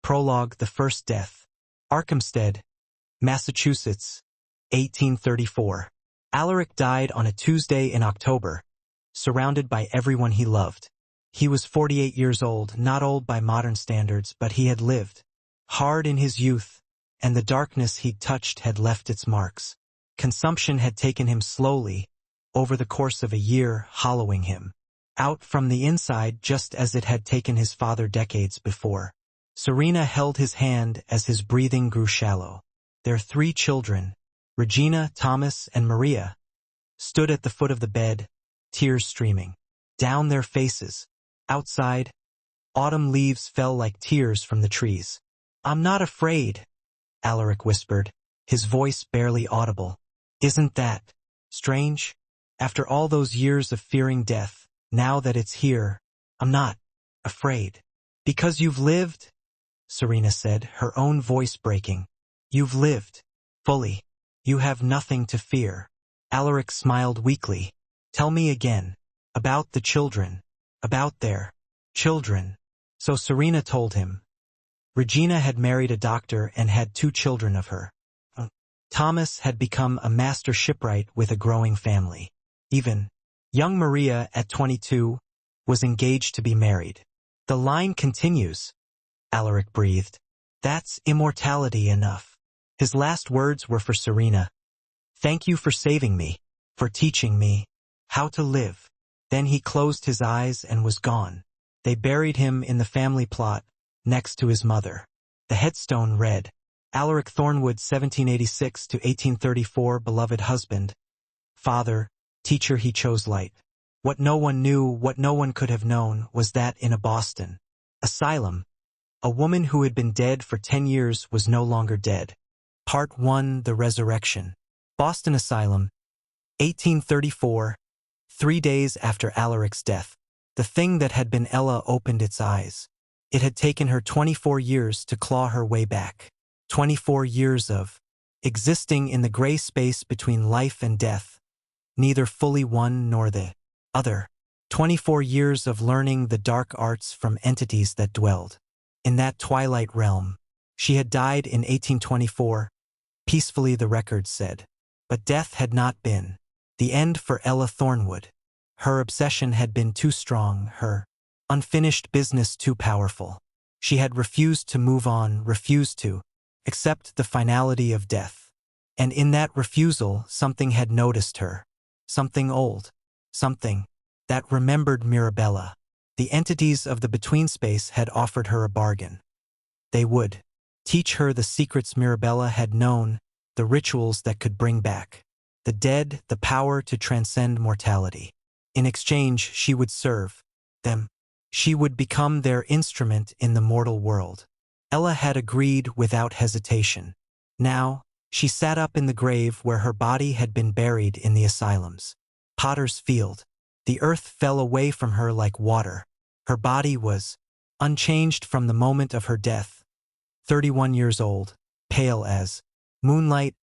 Prologue, The First Death. Arkhamstead, Massachusetts, 1834. Alaric died on a Tuesday in October, surrounded by everyone he loved. He was 48 years old, not old by modern standards, but he had lived hard in his youth, and the darkness he'd touched had left its marks. Consumption had taken him slowly, over the course of a year, hollowing him out from the inside just as it had taken his father decades before. Serena held his hand as his breathing grew shallow. Their 3 children, Regina, Thomas, and Maria, stood at the foot of the bed, tears streaming down their faces. Outside, autumn leaves fell like tears from the trees. "I'm not afraid," Alaric whispered, his voice barely audible. "Isn't that strange? After all those years of fearing death, now that it's here, I'm not afraid." "Because you've lived," Serena said, her own voice breaking. "You've lived fully. You have nothing to fear." Alaric smiled weakly. "Tell me again. About the children. About their children." So Serena told him. Regina had married a doctor and had 2 children of her. Thomas had become a master shipwright with a growing family. Even young Maria, at 22, was engaged to be married. "The line continues," Alaric breathed. "That's immortality enough." His last words were for Serena. "Thank you for saving me, for teaching me how to live." Then he closed his eyes and was gone. They buried him in the family plot, next to his mother. The headstone read, "Alaric Thornwood, 1786 to 1834, beloved husband, father, teacher, he chose light." What no one knew, what no one could have known, was that in a Boston asylum, a woman who had been dead for 10 years was no longer dead. Part 1, The Resurrection. Boston Asylum, 1834, 3 days after Alaric's death. The thing that had been Ella opened its eyes. It had taken her 24 years to claw her way back. 24 years of existing in the gray space between life and death, neither fully one nor the other. 24 years of learning the dark arts from entities that dwelled in that twilight realm. She had died in 1824, peacefully the records said. But death had not been the end for Ella Thornwood. Her obsession had been too strong, her unfinished business too powerful. She had refused to move on, refused to accept the finality of death. And in that refusal, something had noticed her. Something old. Something that remembered Mirabella. The entities of the between space had offered her a bargain. They would teach her the secrets Mirabella had known, the rituals that could bring back the dead, the power to transcend mortality. In exchange, she would serve them. She would become their instrument in the mortal world. Ella had agreed without hesitation. Now, she sat up in the grave where her body had been buried in the asylum's potter's field. The earth fell away from her like water. Her body was unchanged from the moment of her death. 31 years old, pale as moonlight,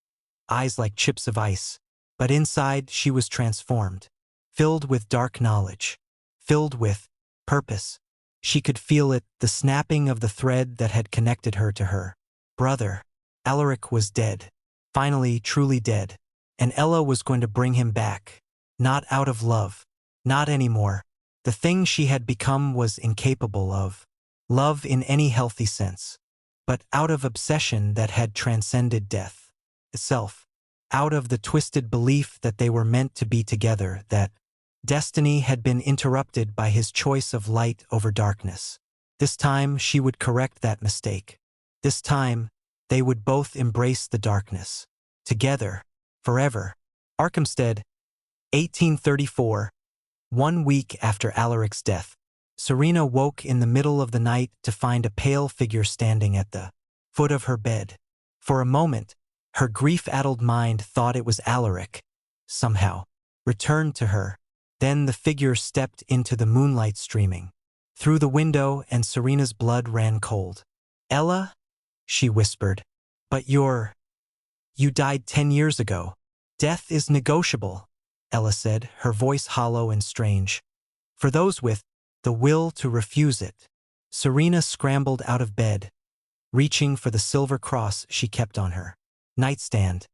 eyes like chips of ice. But inside she was transformed, filled with dark knowledge, filled with purpose. She could feel it, the snapping of the thread that had connected her to her brother. Alaric was dead, finally truly dead, and Ella was going to bring him back. Not out of love, not anymore. The thing she had become was incapable of love in any healthy sense, but out of obsession that had transcended death itself. Out of the twisted belief that they were meant to be together, that destiny had been interrupted by his choice of light over darkness. This time she would correct that mistake. This time they would both embrace the darkness. Together, forever. Arkhamstead, 1834. 1 week after Alaric's death, Serena woke in the middle of the night to find a pale figure standing at the foot of her bed. For a moment, her grief-addled mind thought it was Alaric, somehow, returned to her. Then the figure stepped into the moonlight streaming through the window, and Serena's blood ran cold. "Ella?" she whispered. "But you died 10 years ago." "Death is negotiable," Ella said, her voice hollow and strange. "For those with the will to refuse it." Serena scrambled out of bed, reaching for the silver cross she kept on her nightstand.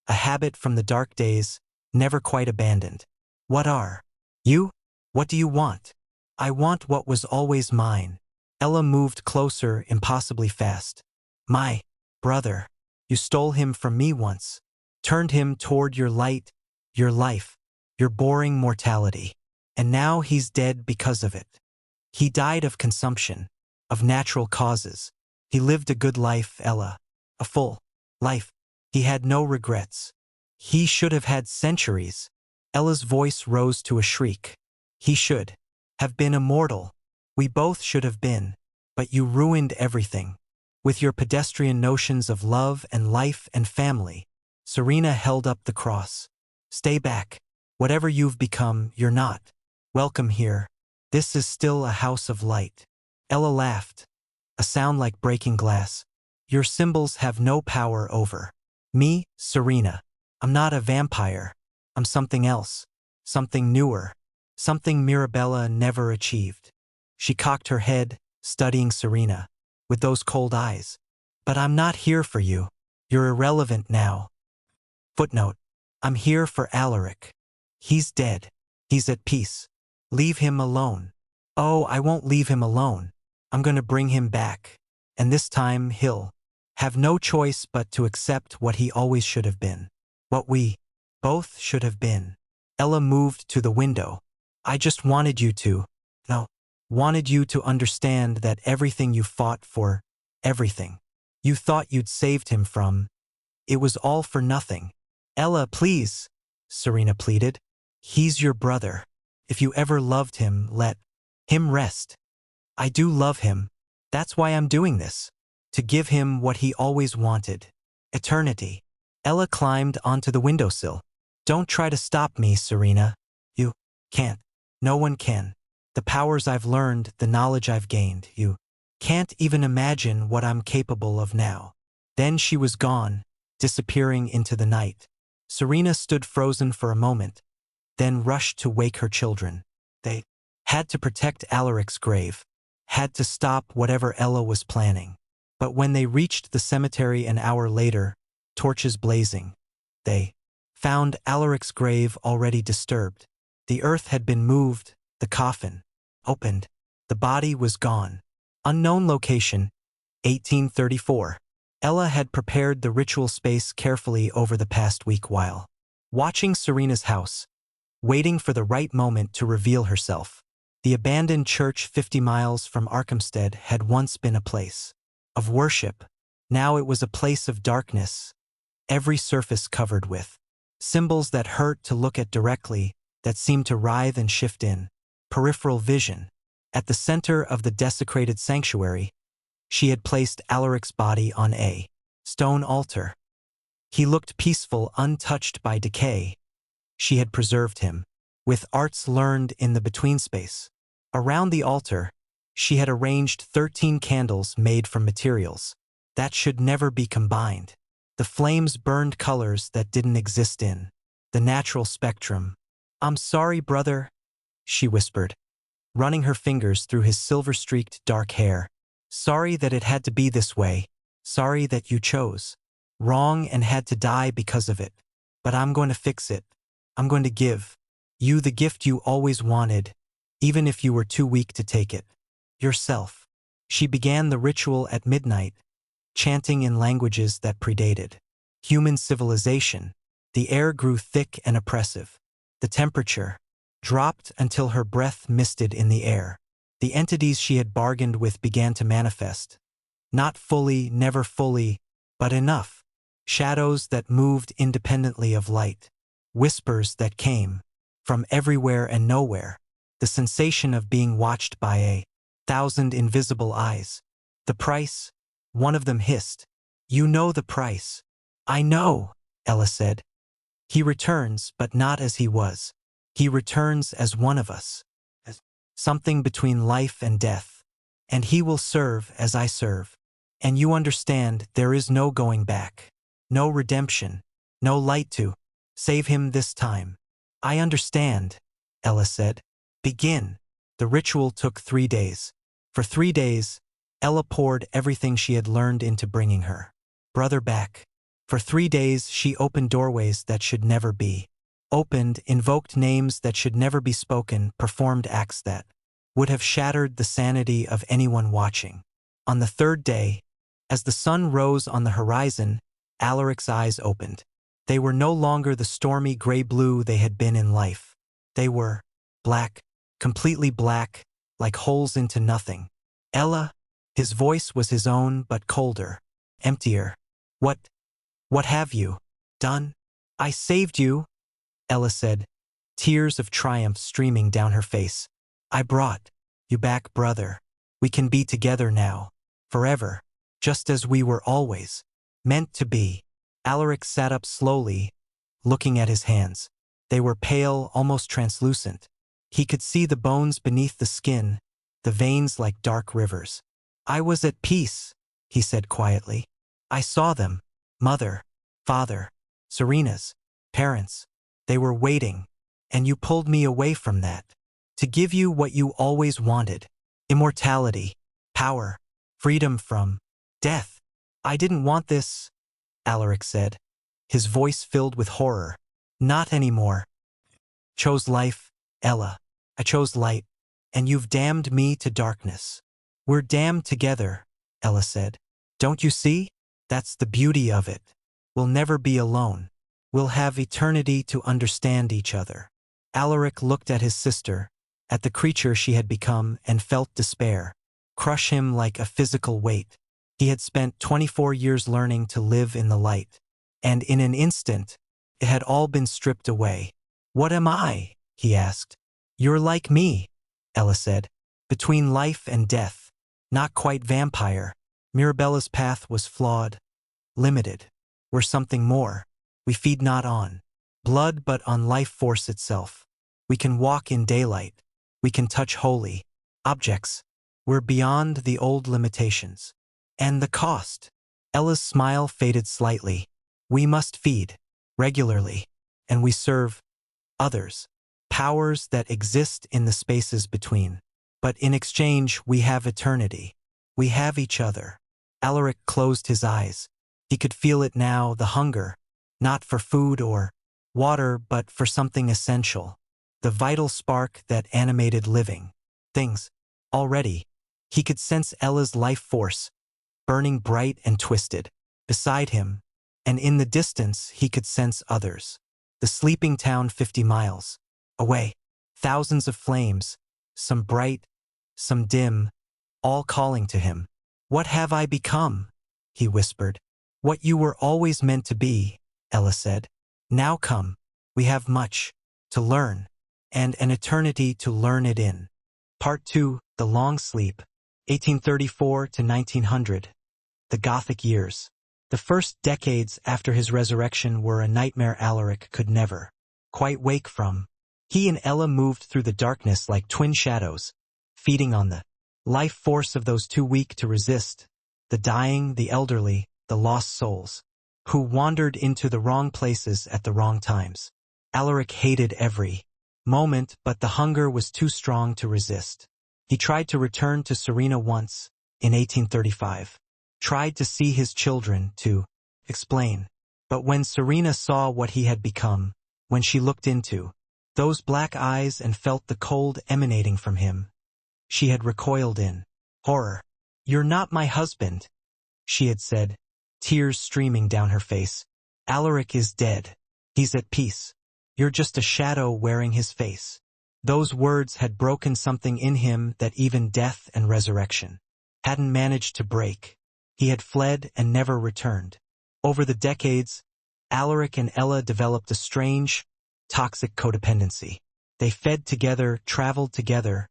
A habit from the dark days, never quite abandoned. What are you? What do you want? I want what was always mine. Ella moved closer, impossibly fast. My brother. You stole him from me once. Turned him toward your light, your life, your boring mortality. And now he's dead because of it. He died of consumption, of natural causes. He lived a good life, Ella. A full life. He had no regrets. He should have had centuries. Ella's voice rose to a shriek. He should have been immortal. We both should have been. But you ruined everything. With your pedestrian notions of love and life and family. Serena held up the cross. Stay back. Whatever you've become, you're not welcome here. This is still a house of light. Ella laughed. A sound like breaking glass. Your symbols have no power over me, Serena. I'm not a vampire. I'm something else. Something newer. Something Mirabella never achieved. She cocked her head, studying Serena, with those cold eyes. But I'm not here for you. You're irrelevant now. Footnote. I'm here for Alaric. He's dead. He's at peace. Leave him alone. Oh, I won't leave him alone. I'm going to bring him back. And this time he'll have no choice but to accept what he always should have been. What we both should have been. Ella moved to the window. I just wanted you to, wanted you to understand that everything you fought for, everything you thought you'd saved him from, it was all for nothing. Ella, please, Serena pleaded. He's your brother. If you ever loved him, let him rest. I do love him. That's why I'm doing this. To give him what he always wanted. Eternity. Ella climbed onto the windowsill. Don't try to stop me, Serena. You can't. No one can. The powers I've learned, the knowledge I've gained, you can't even imagine what I'm capable of now. Then she was gone, disappearing into the night. Serena stood frozen for a moment, then rushed to wake her children. They had to protect Alaric's grave, had to stop whatever Ella was planning. But when they reached the cemetery an hour later, torches blazing, they found Alaric's grave already disturbed. The earth had been moved, the coffin opened. The body was gone. Unknown location, 1834. Ella had prepared the ritual space carefully over the past week while watching Serena's house, waiting for the right moment to reveal herself. The abandoned church 50 miles from Arkhamstead had once been a place of worship. Now it was a place of darkness, every surface covered with symbols that hurt to look at directly, that seemed to writhe and shift in peripheral vision. At the center of the desecrated sanctuary, she had placed Alaric's body on a stone altar. He looked peaceful, untouched by decay. She had preserved him, with arts learned in the between space. Around the altar, she had arranged 13 candles made from materials that should never be combined. The flames burned colors that didn't exist in the natural spectrum. I'm sorry, brother, she whispered, running her fingers through his silver-streaked dark hair. Sorry that it had to be this way. Sorry that you chose wrong and had to die because of it. But I'm going to fix it. I'm going to give you the gift you always wanted, even if you were too weak to take it. Yourself. She began the ritual at midnight, chanting in languages that predated human civilization. The air grew thick and oppressive. The temperature dropped until her breath misted in the air. The entities she had bargained with began to manifest. Not fully, never fully, but enough. Shadows that moved independently of light. Whispers that came from everywhere and nowhere. The sensation of being watched by 1,000 invisible eyes. The price? One of them hissed. You know the price. I know, Ella said. He returns, but not as he was. He returns as one of us. As something between life and death. And he will serve as I serve. And you understand there is no going back. No redemption. No light to save him this time. I understand, Ella said. Begin. The ritual took 3 days. For 3 days, Ella poured everything she had learned into bringing her brother back. For 3 days she opened doorways that should never be opened, invoked names that should never be spoken, performed acts that would have shattered the sanity of anyone watching. On the 3rd day, as the sun rose on the horizon, Alaric's eyes opened. They were no longer the stormy gray-blue they had been in life. They were black, completely black, like holes into nothing. Ella, his voice was his own but colder, emptier. What have you done? I saved you, Ella said, tears of triumph streaming down her face. I brought you back, brother. We can be together now, forever, just as we were always meant to be. Alaric sat up slowly, looking at his hands. They were pale, almost translucent. He could see the bones beneath the skin, the veins like dark rivers. I was at peace, he said quietly. I saw them. Mother, father, Serena's parents. They were waiting, and you pulled me away from that. To give you what you always wanted. Immortality, power, freedom from death. I didn't want this, Alaric said, his voice filled with horror. Not anymore. Chose life, Ella. I chose light, and you've damned me to darkness. We're damned together, Ella said. Don't you see? That's the beauty of it. We'll never be alone. We'll have eternity to understand each other. Alaric looked at his sister, at the creature she had become, and felt despair crush him like a physical weight. He had spent 24 years learning to live in the light, and in an instant, it had all been stripped away. What am I? He asked. You're like me, Ella said, between life and death. Not quite vampire. Mirabella's path was flawed, limited. We're something more. We feed not on blood but on life force itself. We can walk in daylight. We can touch holy objects. We're beyond the old limitations. And the cost? Ella's smile faded slightly. We must feed regularly, and we serve others, powers that exist in the spaces between. But in exchange, we have eternity. We have each other. Alaric closed his eyes. He could feel it now, the hunger, not for food or water, but for something essential, the vital spark that animated living things. Already, he could sense Ella's life force, burning bright and twisted, beside him, and in the distance he could sense others. The sleeping town 50 miles away, thousands of flames, some bright, some dim, all calling to him. What have I become? He whispered. What you were always meant to be, Ella said. Now come, we have much to learn, and an eternity to learn it in. Part 2, The Long Sleep, 1834 to 1900. The Gothic years. The first decades after his resurrection were a nightmare Alaric could never quite wake from. He and Ella moved through the darkness like twin shadows, feeding on the life force of those too weak to resist, the dying, the elderly, the lost souls, who wandered into the wrong places at the wrong times. Alaric hated every moment, but the hunger was too strong to resist. He tried to return to Serena once, in 1835. Tried to see his children, to explain. But when Serena saw what he had become, when she looked into those black eyes and felt the cold emanating from him, she had recoiled in horror. You're not my husband, she had said, tears streaming down her face. Alaric is dead. He's at peace. You're just a shadow wearing his face. Those words had broken something in him that even death and resurrection hadn't managed to break. He had fled and never returned. Over the decades, Alaric and Ella developed a strange, toxic codependency. They fed together, traveled together,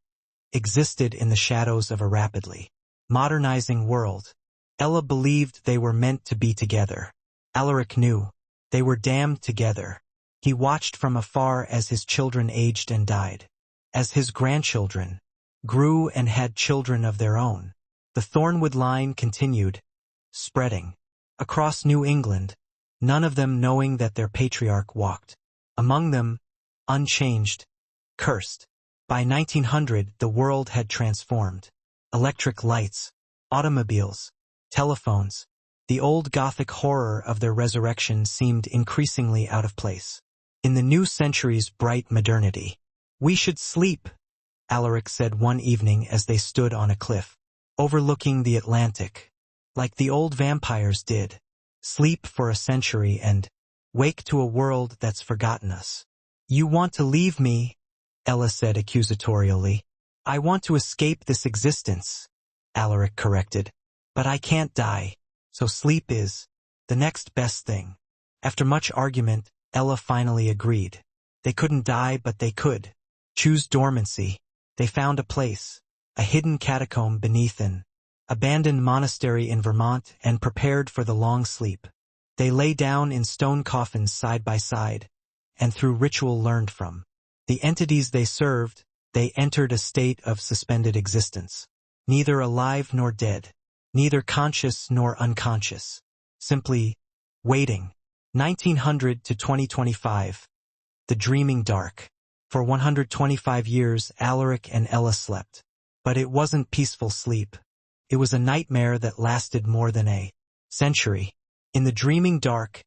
existed in the shadows of a rapidly modernizing world. Ella believed they were meant to be together. Alaric knew they were damned together. He watched from afar as his children aged and died, as his grandchildren grew and had children of their own. The Thornwood line continued, spreading across New England, none of them knowing that their patriarch walked among them, unchanged, cursed. By 1900, the world had transformed. Electric lights, Automobiles, telephones. The old Gothic horror of their resurrection seemed increasingly out of place. In the new century's bright modernity. "We should sleep," Alaric said one evening as they stood on a cliff, overlooking the Atlantic, like the old vampires did. "Sleep for a century and wake to a world that's forgotten us." "You want to leave me," Ella said accusatorially. "I want to escape this existence," Alaric corrected. "But I can't die, so sleep is the next best thing." After much argument, Ella finally agreed. They couldn't die, but they could choose dormancy. They found a place, a hidden catacomb beneath an abandoned monastery in Vermont, and prepared for the long sleep. They lay down in stone coffins side by side, and through ritual learned from the entities they served, they entered a state of suspended existence. Neither alive nor dead, neither conscious nor unconscious, simply waiting. 1900 to 2025. The dreaming dark. For 125 years, Alaric and Ella slept. But it wasn't peaceful sleep. It was a nightmare that lasted more than a century. In the dreaming dark,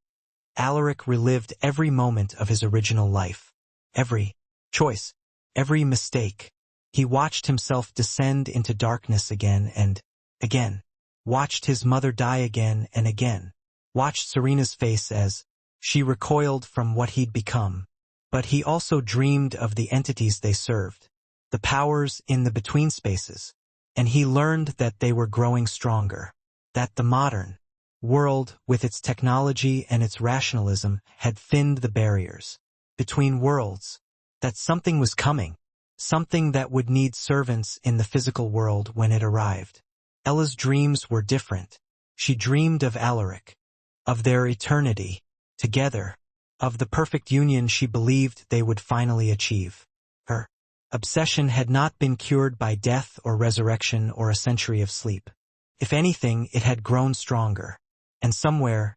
Alaric relived every moment of his original life. Every choice, every mistake. He watched himself descend into darkness again and again. Watched his mother die again and again. Watched Serena's face as she recoiled from what he'd become. But he also dreamed of the entities they served, the powers in the between spaces, and he learned that they were growing stronger, that the modern world, with its technology and its rationalism, had thinned the barriers between worlds, that something was coming, something that would need servants in the physical world when it arrived. Ella's dreams were different. She dreamed of Alaric, of their eternity together, of the perfect union she believed they would finally achieve. Her obsession had not been cured by death or resurrection or a century of sleep. If anything, it had grown stronger. And somewhere,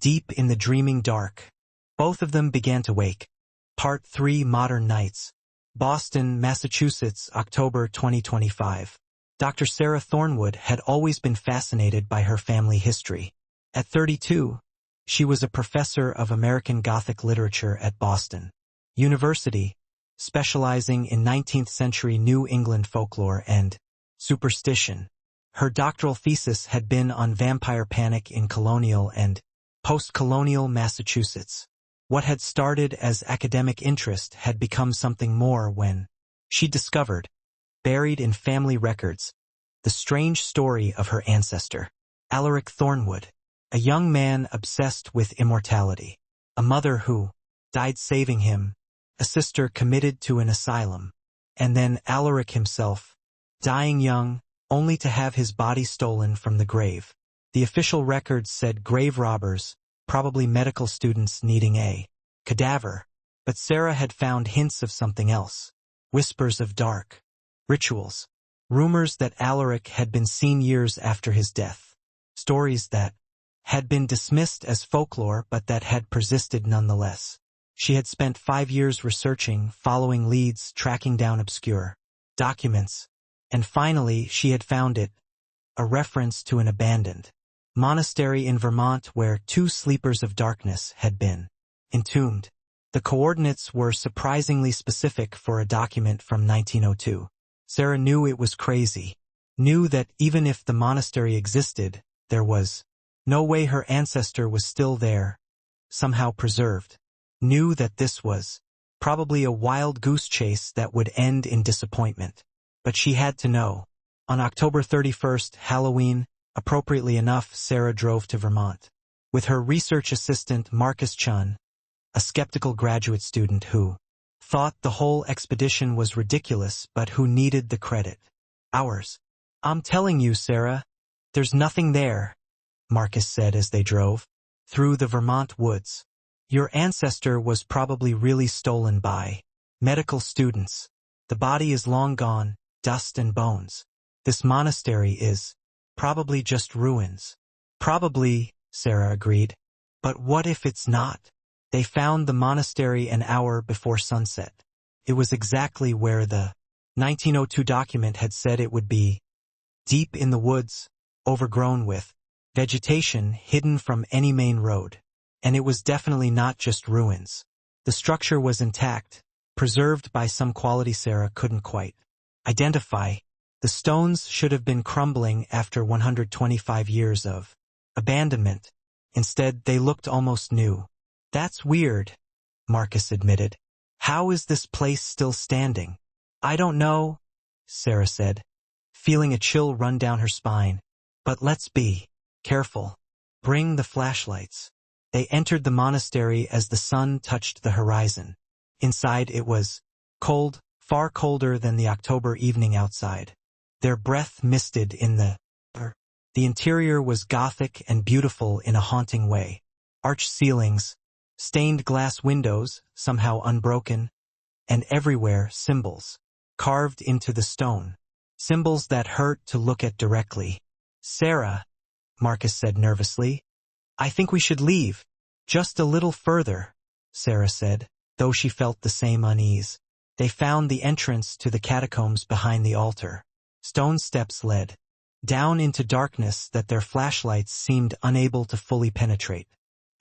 deep in the dreaming dark, both of them began to wake. Part 3, Modern Nights. Boston, Massachusetts, October 2025. Dr. Sarah Thornwood had always been fascinated by her family history. At 32, she was a professor of American Gothic literature at Boston University, specializing in 19th century New England folklore and superstition. Her doctoral thesis had been on vampire panic in colonial and post-colonial Massachusetts. What had started as academic interest had become something more when she discovered, buried in family records, the strange story of her ancestor, Alaric Thornwood, a young man obsessed with immortality, a mother who died saving him, a sister committed to an asylum, and then Alaric himself, dying young, only to have his body stolen from the grave. The official records said grave robbers, probably medical students needing a cadaver, but Sarah had found hints of something else, whispers of dark rituals, rumors that Alaric had been seen years after his death, stories that had been dismissed as folklore but that had persisted nonetheless. She had spent 5 years researching, following leads, tracking down obscure documents, and finally she had found it, a reference to an abandoned monastery in Vermont where 2 sleepers of darkness had been entombed. The coordinates were surprisingly specific for a document from 1902. Sarah knew it was crazy, knew that even if the monastery existed, there was no way her ancestor was still there, somehow preserved. Knew that this was probably a wild goose chase that would end in disappointment. But she had to know. On October 31st, Halloween, appropriately enough, Sarah drove to Vermont with her research assistant Marcus Chun, a skeptical graduate student who thought the whole expedition was ridiculous but who needed the credit. "Ours. I'm telling you, Sarah, there's nothing there," Marcus said as they drove through the Vermont woods. "Your ancestor was probably really stolen by medical students. The body is long gone, dust and bones. This monastery is probably just ruins." "Probably," Sarah agreed. "But what if it's not?" They found the monastery an hour before sunset. It was exactly where the 1902 document had said it would be, deep in the woods, overgrown with vegetation hidden from any main road. And it was definitely not just ruins. The structure was intact, preserved by some quality Sarah couldn't quite identify. The stones should have been crumbling after 125 years of abandonment. Instead, they looked almost new. That's weird, Marcus admitted. How is this place still standing? I don't know, Sarah said, feeling a chill run down her spine. But let's be careful. Bring the flashlights. They entered the monastery as the sun touched the horizon. Inside it was cold, far colder than the October evening outside. Their breath misted in the air. The interior was Gothic and beautiful in a haunting way. Arched ceilings, stained glass windows, somehow unbroken, and everywhere symbols, carved into the stone. Symbols that hurt to look at directly. Sarah, Marcus said nervously. I think we should leave. Just a little further, Sarah said, though she felt the same unease. They found the entrance to the catacombs behind the altar. Stone steps led down into darkness that their flashlights seemed unable to fully penetrate.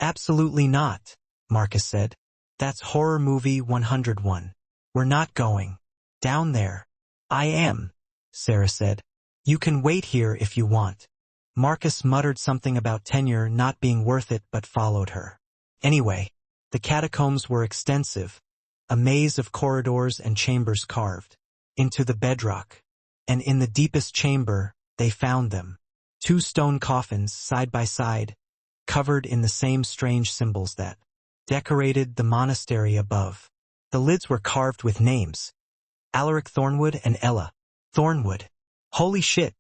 Absolutely not, Marcus said. That's horror movie 101. We're not going down there. I am, Sarah said. You can wait here if you want. Marcus muttered something about tenure not being worth it but followed her. Anyway, the catacombs were extensive, a maze of corridors and chambers carved into the bedrock. And in the deepest chamber, they found them. 2 stone coffins side by side, covered in the same strange symbols that decorated the monastery above. The lids were carved with names. Alaric Thornwood and Ella Thornwood. Holy shit,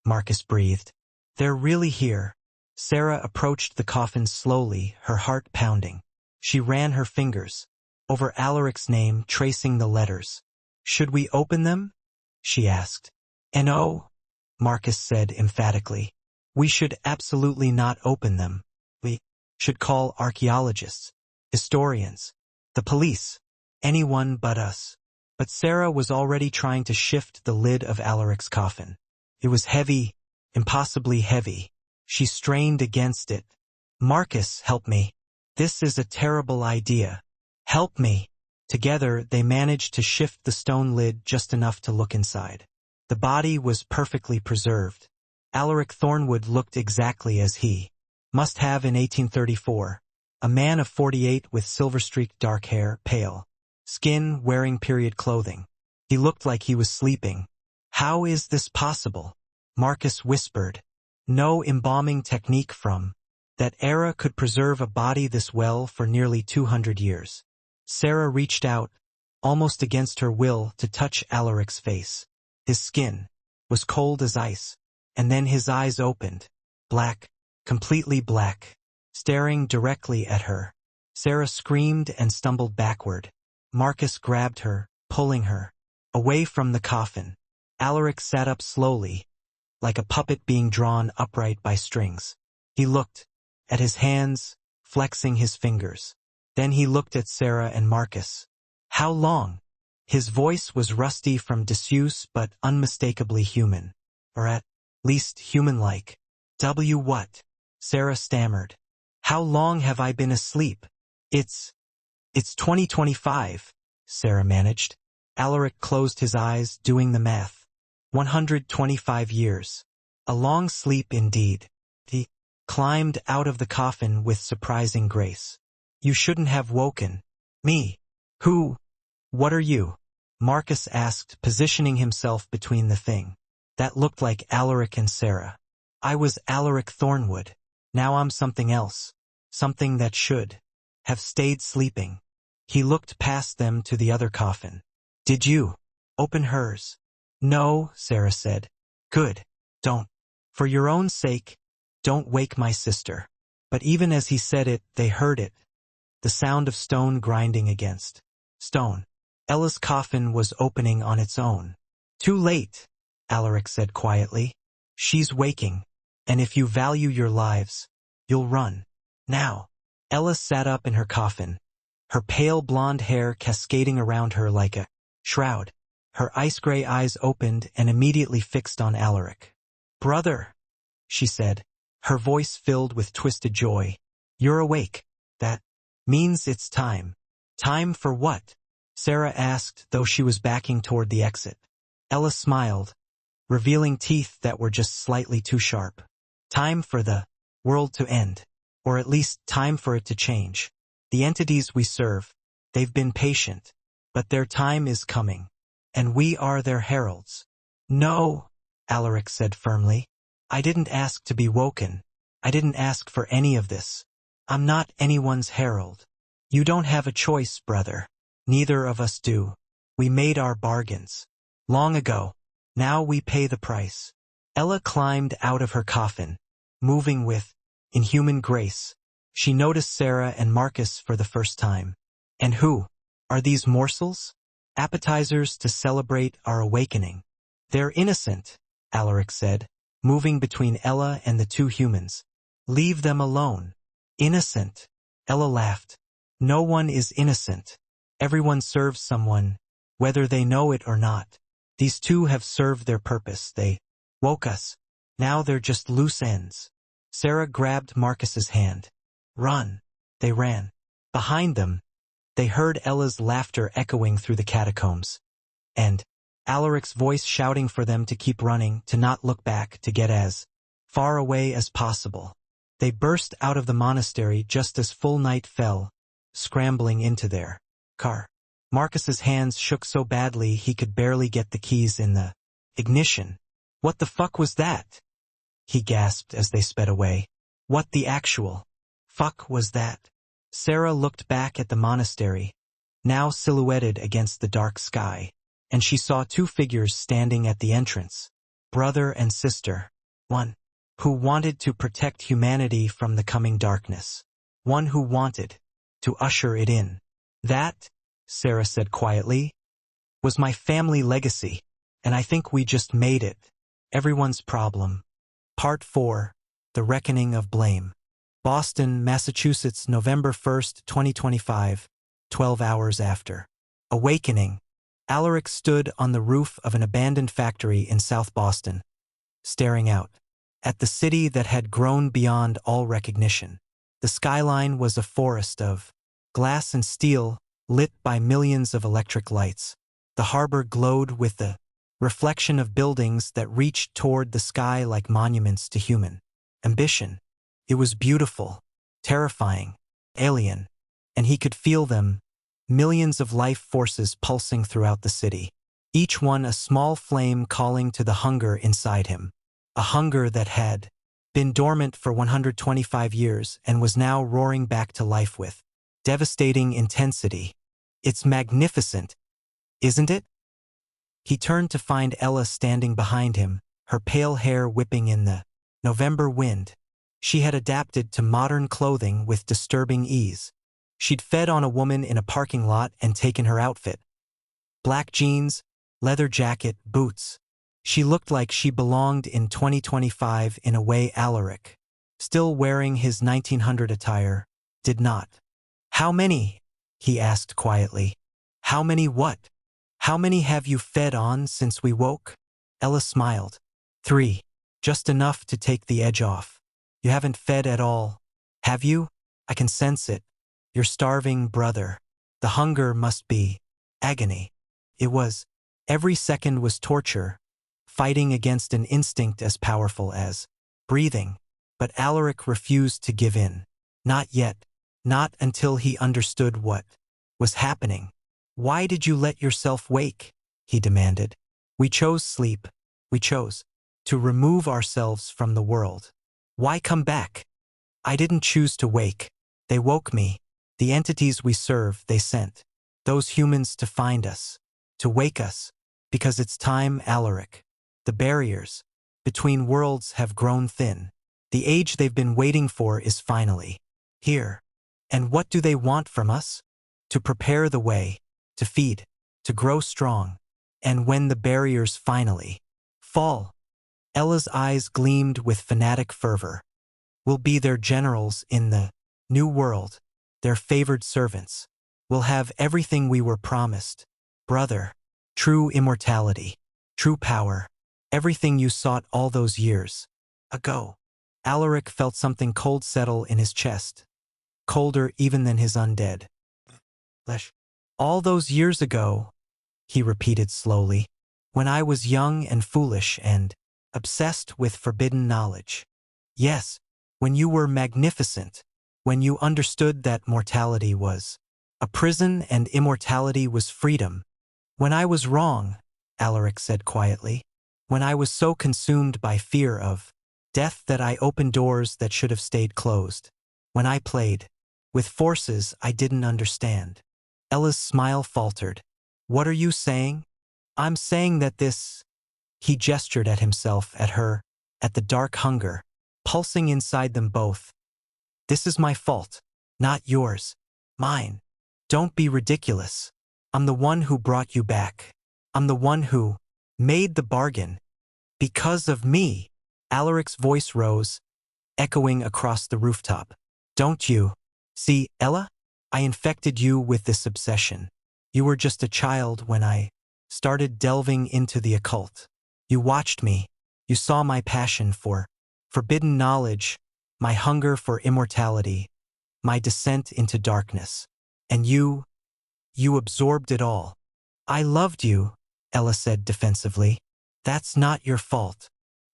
Marcus breathed. They're really here. Sarah approached the coffins slowly, her heart pounding. She ran her fingers over Alaric's name, tracing the letters. Should we open them? She asked. No, Marcus said emphatically. We should absolutely not open them. We should call archaeologists, historians, the police, anyone but us. But Sarah was already trying to shift the lid of Alaric's coffin. It was heavy, impossibly heavy. She strained against it. Marcus, help me. This is a terrible idea. Help me. Together, they managed to shift the stone lid just enough to look inside. The body was perfectly preserved. Alaric Thornwood looked exactly as he must have in 1834. A man of 48 with silver-streaked dark hair, pale skin, wearing period clothing. He looked like he was sleeping. How is this possible? Marcus whispered. No embalming technique from that era could preserve a body this well for nearly 200 years. Sarah reached out, almost against her will, to touch Alaric's face. His skin was cold as ice, and then his eyes opened, black, completely black, staring directly at her. Sarah screamed and stumbled backward. Marcus grabbed her, pulling her away from the coffin. Alaric sat up slowly, like a puppet being drawn upright by strings. He looked at his hands, flexing his fingers. Then he looked at Sarah and Marcus. How long? His voice was rusty from disuse but unmistakably human. Or at least human-like. What? Sarah stammered. How long have I been asleep? It's 2025, Sarah managed. Alaric closed his eyes, doing the math. 125 years. A long sleep indeed. He climbed out of the coffin with surprising grace. You shouldn't have woken me. Who? What are you? Marcus asked, positioning himself between the thing that looked like Alaric and Sarah. I was Alaric Thornwood. Now I'm something else. Something that should have stayed sleeping. He looked past them to the other coffin. Did you open hers? No, Sarah said. Good. Don't. For your own sake, don't wake my sister. But even as he said it, they heard it. The sound of stone grinding against stone. Ella's coffin was opening on its own. Too late, Alaric said quietly. She's waking. And if you value your lives, you'll run. Now. Ella sat up in her coffin, her pale blonde hair cascading around her like a shroud. Her ice-gray eyes opened and immediately fixed on Alaric. Brother, she said, her voice filled with twisted joy. You're awake. That means it's time. Time for what? Sarah asked, though she was backing toward the exit. Ella smiled, revealing teeth that were just slightly too sharp. Time for the world to end. Or at least time for it to change. The entities we serve, they've been patient, but their time is coming. And we are their heralds. No, Alaric said firmly. I didn't ask to be woken. I didn't ask for any of this. I'm not anyone's herald. You don't have a choice, brother. Neither of us do. We made our bargains. Long ago. Now we pay the price. Ella climbed out of her coffin, moving with inhuman grace. She noticed Sarah and Marcus for the first time. And who? Are these morsels? Appetizers to celebrate our awakening. They're innocent, Alaric said, moving between Ella and the two humans. Leave them alone. Innocent. Ella laughed. No one is innocent. Everyone serves someone, whether they know it or not. These two have served their purpose. They woke us. Now they're just loose ends. Sarah grabbed Marcus's hand. Run. They ran. Behind them, they heard Ella's laughter echoing through the catacombs. And Alaric's voice shouting for them to keep running, to not look back, to get as far away as possible. They burst out of the monastery just as full night fell, scrambling into their car. Marcus's hands shook so badly he could barely get the keys in the ignition. What the fuck was that? He gasped as they sped away. What the actual fuck was that? Sarah looked back at the monastery, now silhouetted against the dark sky, and she saw two figures standing at the entrance, brother and sister. One who wanted to protect humanity from the coming darkness. One who wanted to usher it in. That, Sarah said quietly, was my family legacy, and I think we just made it. Everyone's problem. Part 4. The Reckoning of Blame. Boston, Massachusetts, November 1st, 2025, 12 hours after. Awakening. Alaric stood on the roof of an abandoned factory in South Boston, staring out at the city that had grown beyond all recognition. The skyline was a forest of glass and steel, lit by millions of electric lights. The harbor glowed with the reflection of buildings that reached toward the sky like monuments to human ambition. It was beautiful, terrifying, alien, and he could feel them, millions of life forces pulsing throughout the city, each one a small flame calling to the hunger inside him, a hunger that had been dormant for 125 years and was now roaring back to life with devastating intensity. It's magnificent, isn't it? He turned to find Ella standing behind him, her pale hair whipping in the November wind. She had adapted to modern clothing with disturbing ease. She'd fed on a woman in a parking lot and taken her outfit. Black jeans, leather jacket, boots. She looked like she belonged in 2025 in a way Alaric, still wearing his 1900 attire, did not. How many? He asked quietly. How many what? How many have you fed on since we woke? Ella smiled. 3. Just enough to take the edge off. You haven't fed at all, have you? I can sense it. You're starving, brother. The hunger must be agony. It was. Every second was torture, fighting against an instinct as powerful as breathing. But Alaric refused to give in. Not yet. Not until he understood what was happening. Why did you let yourself wake? He demanded. We chose sleep. We chose to remove ourselves from the world. Why come back? I didn't choose to wake. They woke me. The entities we serve, they sent. Those humans to find us. To wake us. Because it's time, Alaric. The barriers between worlds have grown thin. The age they've been waiting for is finally here. And what do they want from us? To prepare the way, to feed, to grow strong. And when the barriers finally fall, Ella's eyes gleamed with fanatic fervor. We'll be their generals in the new world, their favored servants. We'll have everything we were promised. Brother, true immortality, true power, everything you sought all those years. ago. Alaric felt something cold settle in his chest, colder even than his undead flesh. All those years ago, he repeated slowly, when I was young and foolish and obsessed with forbidden knowledge. Yes, when you were magnificent, when you understood that mortality was a prison and immortality was freedom. When I was wrong, Alaric said quietly, when I was so consumed by fear of death that I opened doors that should have stayed closed. When I played with forces I didn't understand. Ella's smile faltered. What are you saying? I'm saying that this... He gestured at himself, at her, at the dark hunger, pulsing inside them both. This is my fault, not yours. Mine. Don't be ridiculous. I'm the one who brought you back. I'm the one who made the bargain. Because of me. Alaric's voice rose, echoing across the rooftop. Don't you see, Ella? I infected you with this obsession. You were just a child when I started delving into the occult. You watched me. You saw my passion for forbidden knowledge, my hunger for immortality, my descent into darkness. And you absorbed it all. I loved you, Ella said defensively. That's not your fault.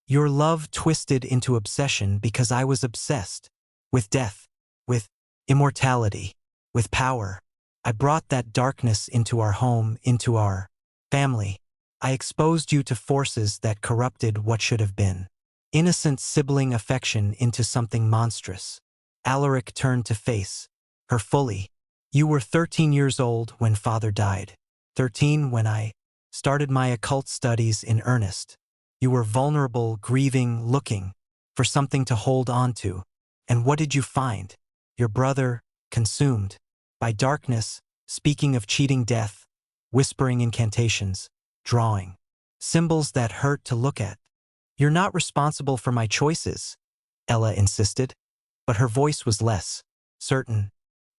Your love twisted into obsession because I was obsessed with death, with immortality, with power. I brought that darkness into our home, into our family. I exposed you to forces that corrupted what should have been innocent sibling affection into something monstrous. Alaric turned to face her fully. You were 13 years old when father died. 13 when I started my occult studies in earnest. You were vulnerable, grieving, looking for something to hold on to. And what did you find? Your brother, consumed by darkness, speaking of cheating death, whispering incantations, drawing symbols that hurt to look at. You're not responsible for my choices, Ella insisted, but her voice was less certain.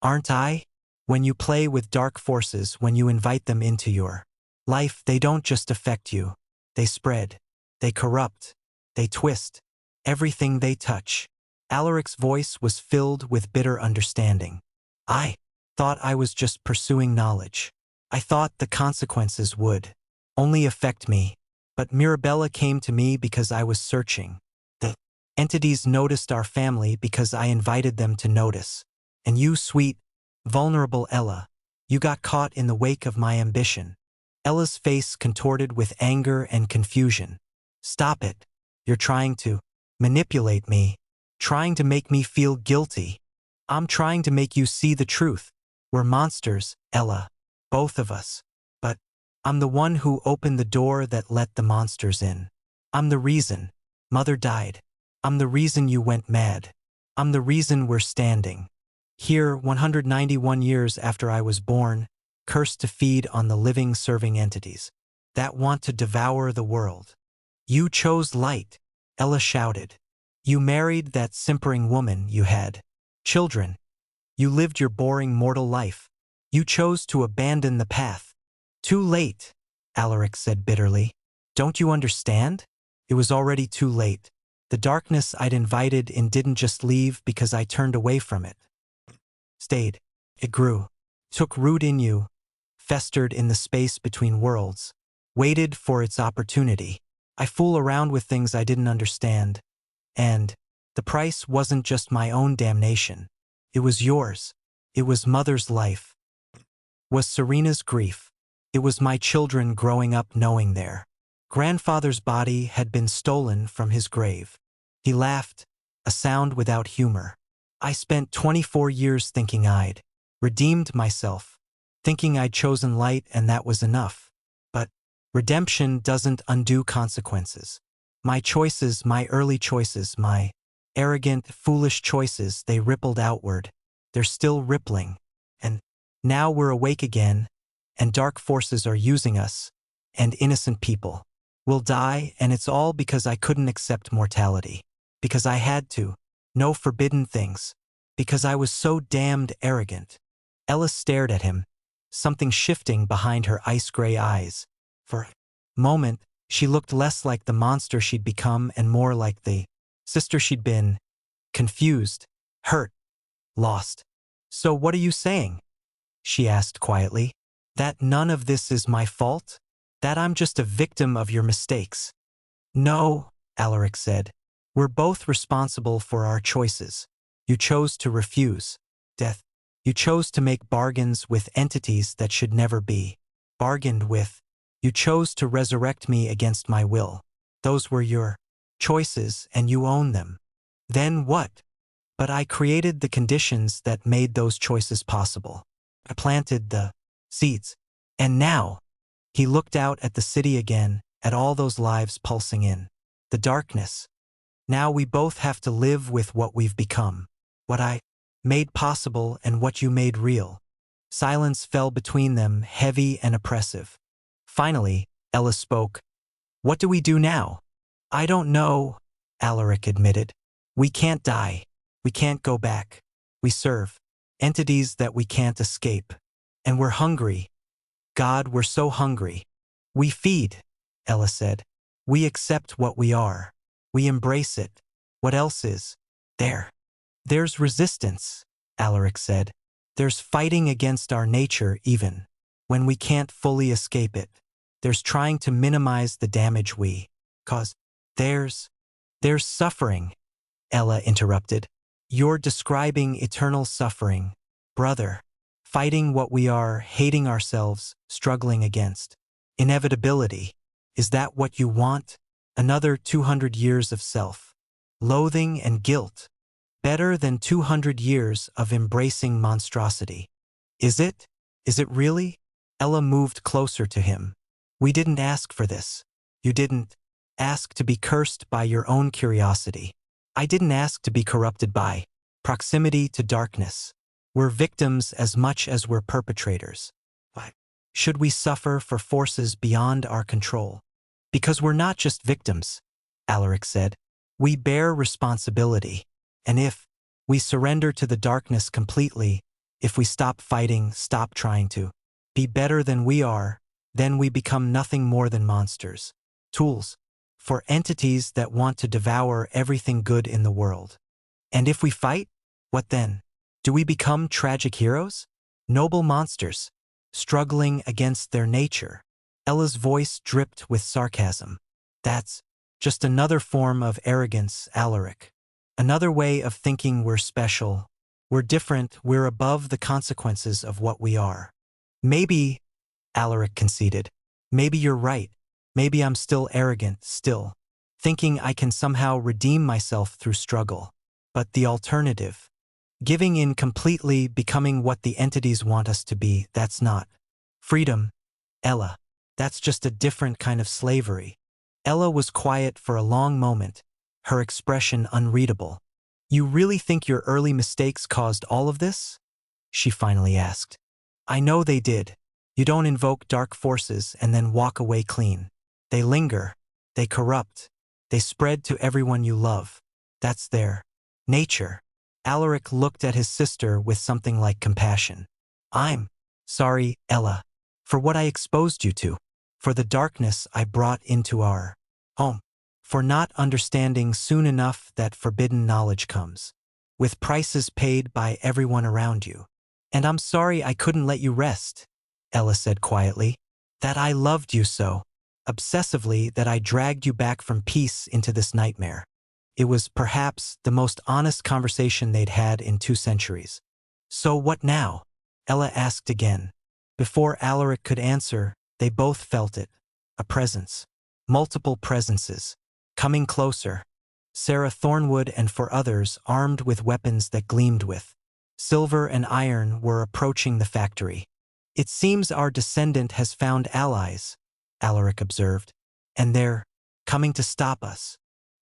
Aren't I? When you play with dark forces, when you invite them into your life, they don't just affect you. They spread. They corrupt. They twist. Everything they touch. Alaric's voice was filled with bitter understanding. I thought I was just pursuing knowledge. I thought the consequences would only affect me. But Mirabella came to me because I was searching. The entities noticed our family because I invited them to notice. And you, sweet, vulnerable Ella, you got caught in the wake of my ambition. Ella's face contorted with anger and confusion. Stop it. You're trying to manipulate me, trying to make me feel guilty. I'm trying to make you see the truth. We're monsters, Ella, both of us. But I'm the one who opened the door that let the monsters in. I'm the reason Mother died. I'm the reason you went mad. I'm the reason we're standing here 191 years after I was born, cursed to feed on the living serving entities that want to devour the world. You chose light, Ella shouted. You married that simpering woman, you had children. You lived your boring mortal life. You chose to abandon the path. Too late, Alaric said bitterly. Don't you understand? It was already too late. The darkness I'd invited in didn't just leave because I turned away from it. Stayed. It grew. Took root in you. Festered in the space between worlds. Waited for its opportunity. I fool around with things I didn't understand. And the price wasn't just my own damnation. It was yours. It was Mother's life. Was Serena's grief. It was my children growing up knowing their grandfather's body had been stolen from his grave. He laughed, a sound without humor. I spent 24 years thinking I'd redeemed myself, thinking I'd chosen light and that was enough. But redemption doesn't undo consequences. My choices, my early choices, my arrogant, foolish choices, they rippled outward. They're still rippling. And now we're awake again, and dark forces are using us, and innocent people will die, and it's all because I couldn't accept mortality. Because I had to. No forbidden things. Because I was so damned arrogant. Ella stared at him, something shifting behind her ice-gray eyes. For a moment, she looked less like the monster she'd become and more like the sister she'd been, confused, hurt, lost. "So what are you saying?" she asked quietly. "That none of this is my fault? That I'm just a victim of your mistakes?" "No," Alaric said. "We're both responsible for our choices. You chose to refuse death. You chose to make bargains with entities that should never be bargained with. You chose to resurrect me against my will. Those were your choices, and you own them. Then what? But I created the conditions that made those choices possible. I planted the seeds. And now," he looked out at the city again, at all those lives pulsing in the darkness. "Now we both have to live with what we've become. What I made possible and what you made real." Silence fell between them, heavy and oppressive. Finally, Ella spoke. "What do we do now?" "I don't know," Alaric admitted. "We can't die. We can't go back. We serve entities that we can't escape. And we're hungry. God, we're so hungry." "We feed," Ella said. "We accept what we are. We embrace it. What else is there?" "There's resistance," Alaric said. "There's fighting against our nature even when we can't fully escape it. There's trying to minimize the damage we cause. There's suffering," Ella interrupted. "You're describing eternal suffering, brother. Fighting what we are, hating ourselves, struggling against inevitability. Is that what you want? Another 200 years of self-loathing and guilt? Better than 200 years of embracing monstrosity. Is it? Is it really?" Ella moved closer to him. "We didn't ask for this. You didn't ask to be cursed by your own curiosity. I didn't ask to be corrupted by proximity to darkness. We're victims as much as we're perpetrators. Why should we suffer for forces beyond our control?" "Because we're not just victims," Alaric said. "We bear responsibility. And if we surrender to the darkness completely, if we stop fighting, stop trying to be better than we are, then we become nothing more than monsters. Tools for entities that want to devour everything good in the world. And if we fight, what then? Do we become tragic heroes? Noble monsters, struggling against their nature?" Ella's voice dripped with sarcasm. "That's just another form of arrogance, Alaric. Another way of thinking we're special. We're different, we're above the consequences of what we are." "Maybe," Alaric conceded, "maybe you're right. Maybe I'm still arrogant, still thinking I can somehow redeem myself through struggle. But the alternative, giving in completely, becoming what the entities want us to be, that's not freedom, Ella. That's just a different kind of slavery." Ella was quiet for a long moment, her expression unreadable. "You really think your early mistakes caused all of this?" she finally asked. "I know they did. You don't invoke dark forces and then walk away clean. They linger, they corrupt, they spread to everyone you love. That's their nature." Alaric looked at his sister with something like compassion. "I'm sorry, Ella, for what I exposed you to, for the darkness I brought into our home, for not understanding soon enough that forbidden knowledge comes with prices paid by everyone around you. And I'm sorry I couldn't let you rest," Ella said quietly. "That I loved you so obsessively that I dragged you back from peace into this nightmare." It was perhaps the most honest conversation they'd had in 2 centuries. "So what now?" Ella asked again. Before Alaric could answer, they both felt it. A presence. Multiple presences. Coming closer. Sarah Thornwood and 4 others armed with weapons that gleamed with silver and iron were approaching the factory. "It seems our Descendant has found allies," Alaric observed. "And they're coming to stop us.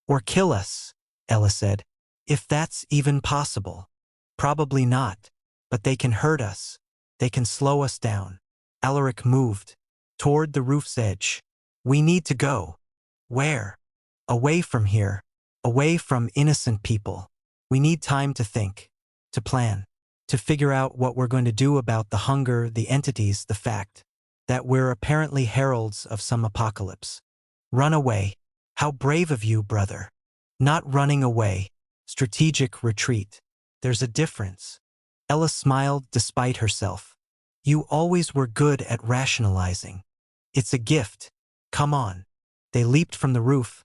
Or kill us," Ella said. "If that's even possible." "Probably not. But they can hurt us. They can slow us down." Alaric moved toward the roof's edge. "We need to go." "Where?" "Away from here. Away from innocent people. We need time to think, to plan, to figure out what we're going to do about the hunger, the entities, the fact that we're apparently heralds of some apocalypse." "Run away. How brave of you, brother." Not running away. Strategic retreat. There's a difference. Ella smiled despite herself. You always were good at rationalizing. It's a gift. Come on. They leaped from the roof,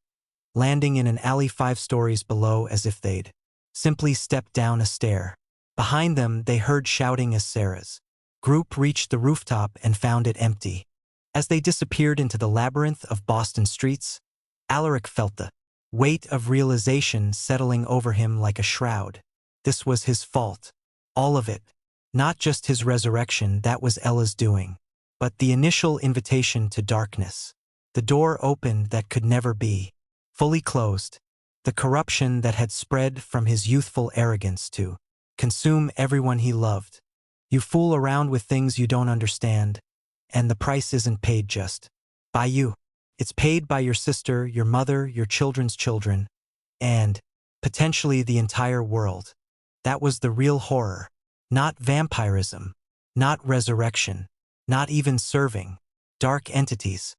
landing in an alley 5 stories below as if they'd simply stepped down a stair. Behind them, they heard shouting as Sarah's group reached the rooftop and found it empty. As they disappeared into the labyrinth of Boston streets, Alaric felt the weight of realization settling over him like a shroud. This was his fault. All of it. Not just his resurrection, that was Ella's doing, but the initial invitation to darkness. The door opened that could never be fully closed. The corruption that had spread from his youthful arrogance to consume everyone he loved. You fool around with things you don't understand, and the price isn't paid just by you. It's paid by your sister, your mother, your children's children, and potentially the entire world. That was the real horror. Not vampirism, not resurrection, not even serving dark entities.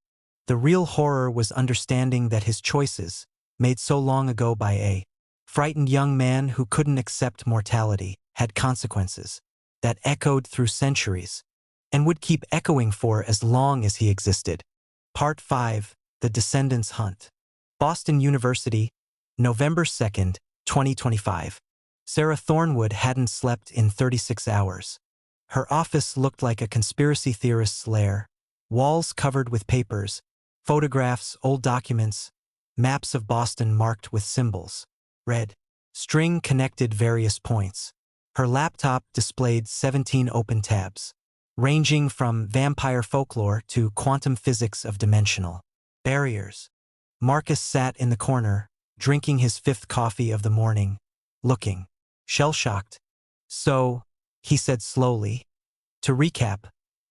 The real horror was understanding that his choices, made so long ago by a frightened young man who couldn't accept mortality, had consequences that echoed through centuries and would keep echoing for as long as he existed. Part 5, The Descendant's Hunt. Boston University, November 2nd, 2025. Sarah Thornwood hadn't slept in 36 hours. Her office looked like a conspiracy theorist's lair. Walls covered with papers, photographs, old documents, maps of Boston marked with symbols. Red string connected various points. Her laptop displayed 17 open tabs, ranging from vampire folklore to quantum physics of dimensional barriers. Marcus sat in the corner, drinking his 5th coffee of the morning, looking shell-shocked. So, he said slowly, to recap,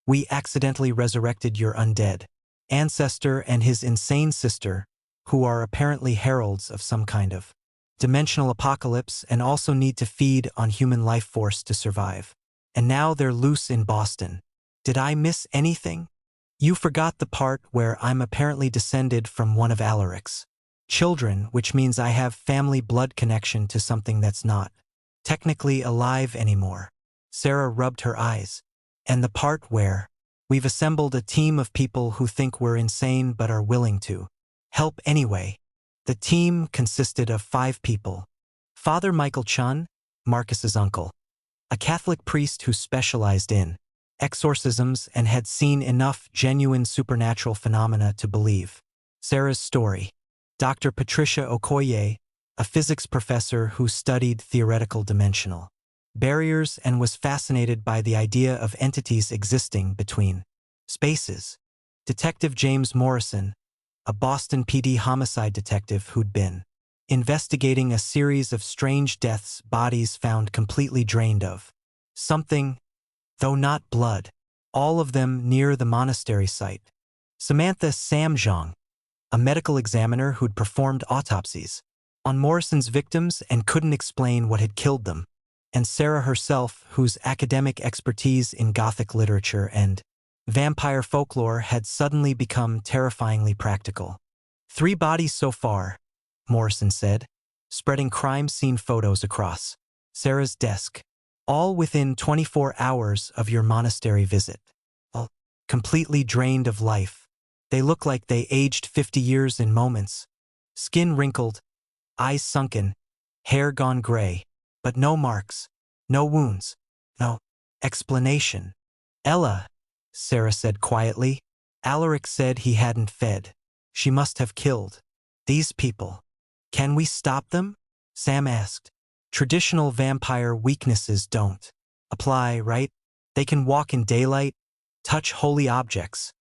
we accidentally resurrected your undead ancestor and his insane sister, who are apparently heralds of some kind of dimensional apocalypse and also need to feed on human life force to survive. And now they're loose in Boston. Did I miss anything? You forgot the part where I'm apparently descended from one of Alaric's children, which means I have family blood connection to something that's not technically alive anymore. Sarah rubbed her eyes. And the part where we've assembled a team of people who think we're insane but are willing to help anyway. The team consisted of 5 people. Father Michael Chun, Marcus's uncle, a Catholic priest who specialized in exorcisms and had seen enough genuine supernatural phenomena to believe Sarah's story. Dr. Patricia Okoye, a physics professor who studied theoretical dimensional barriers and was fascinated by the idea of entities existing between spaces. Detective James Morrison, a Boston PD homicide detective who'd been investigating a series of strange deaths, bodies found completely drained of something, though not blood, all of them near the monastery site. Samantha Samjong, a medical examiner who'd performed autopsies on Morrison's victims and couldn't explain what had killed them, and Sarah herself, whose academic expertise in Gothic literature and vampire folklore had suddenly become terrifyingly practical. 3 bodies so far, Morrison said, spreading crime scene photos across Sarah's desk, all within 24 hours of your monastery visit. All completely drained of life. They look like they aged 50 years in moments. Skin wrinkled, eyes sunken, hair gone gray, but no marks, no wounds, no explanation. Ella, Sarah said quietly. Alaric said he hadn't fed. She must have killed these people. Can we stop them? Sam asked. Traditional vampire weaknesses don't apply, right? They can walk in daylight, touch holy objects.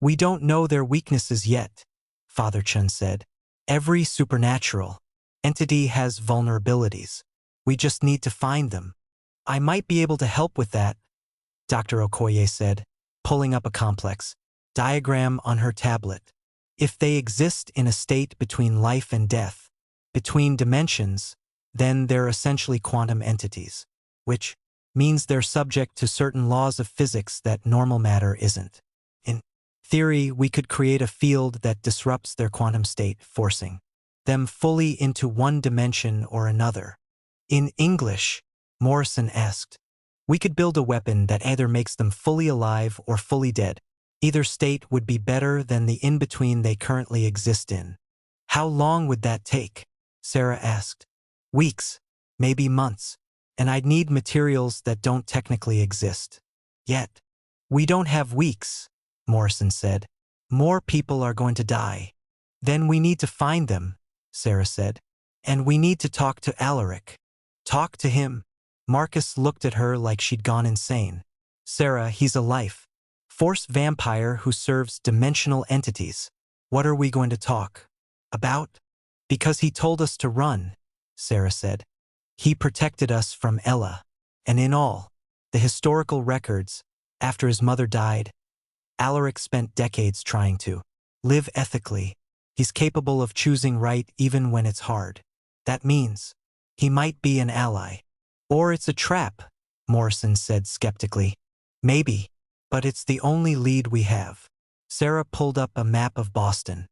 We don't know their weaknesses yet, Father Chun said. Every supernatural entity has vulnerabilities. We just need to find them. I might be able to help with that, Dr. Okoye said, pulling up a complex diagram on her tablet. If they exist in a state between life and death, between dimensions, then they're essentially quantum entities, which means they're subject to certain laws of physics that normal matter isn't. In theory, we could create a field that disrupts their quantum state, forcing them fully into one dimension or another. In English, Morrison asked, we could build a weapon that either makes them fully alive or fully dead. Either state would be better than the in-between they currently exist in. How long would that take? Sarah asked. Weeks, maybe months, and I'd need materials that don't technically exist. Yet, we don't have weeks, Morrison said. More people are going to die. Then we need to find them, Sarah said. And we need to talk to Alaric. Talk to him. Marcus looked at her like she'd gone insane. Sarah, he's a life force vampire who serves dimensional entities. What are we going to talk about? Because he told us to run, Sarah said. He protected us from Ella. And in all, the historical records, after his mother died, Alaric spent decades trying to live ethically. He's capable of choosing right even when it's hard. That means he might be an ally. Or it's a trap, Morrison said skeptically. Maybe, but it's the only lead we have. Sarah pulled up a map of Boston.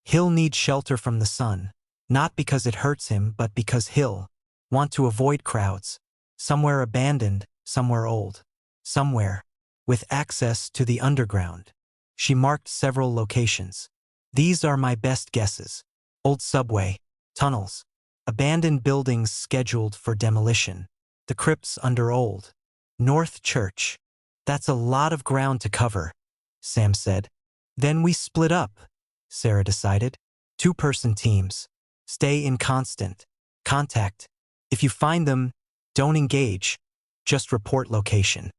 He'll need shelter from the sun, not because it hurts him, but because he'll want to avoid crowds. Somewhere abandoned, somewhere old. Somewhere with access to the underground. She marked several locations. These are my best guesses. Old subway, tunnels, abandoned buildings scheduled for demolition, the crypts under Old North Church. That's a lot of ground to cover, Sam said. Then we split up, Sarah decided. 2-person teams. Stay in constant contact. If you find them, don't engage. Just report location.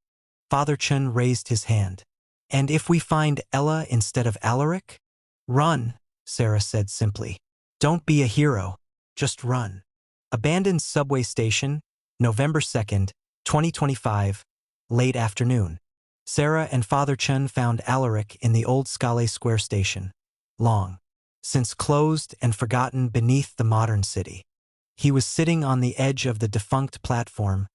Father Chun raised his hand. And if we find Ella instead of Alaric? Run, Sarah said simply. Don't be a hero. Just run. Abandoned subway station, November 2nd, 2025, late afternoon. Sarah and Father Chun found Alaric in the old Scala Square station. Long since closed and forgotten beneath the modern city. He was sitting on the edge of the defunct platform,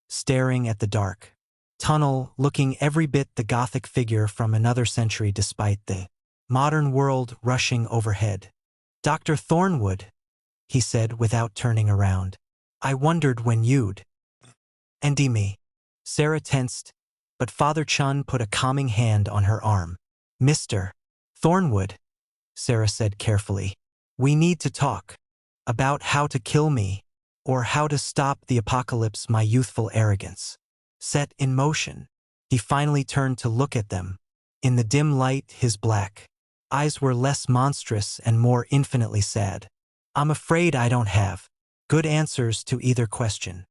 staring at the dark tunnel, looking every bit the Gothic figure from another century despite the modern world rushing overhead. Dr. Thornwood, he said without turning around. I wondered when you'd endy me. Sarah tensed, but Father Chun put a calming hand on her arm. Mr. Thornwood, Sarah said carefully, we need to talk about how to kill me or how to stop the apocalypse my youthful arrogance set in motion. He finally turned to look at them. In the dim light, his black eyes were less monstrous and more infinitely sad. I'm afraid I don't have good answers to either question.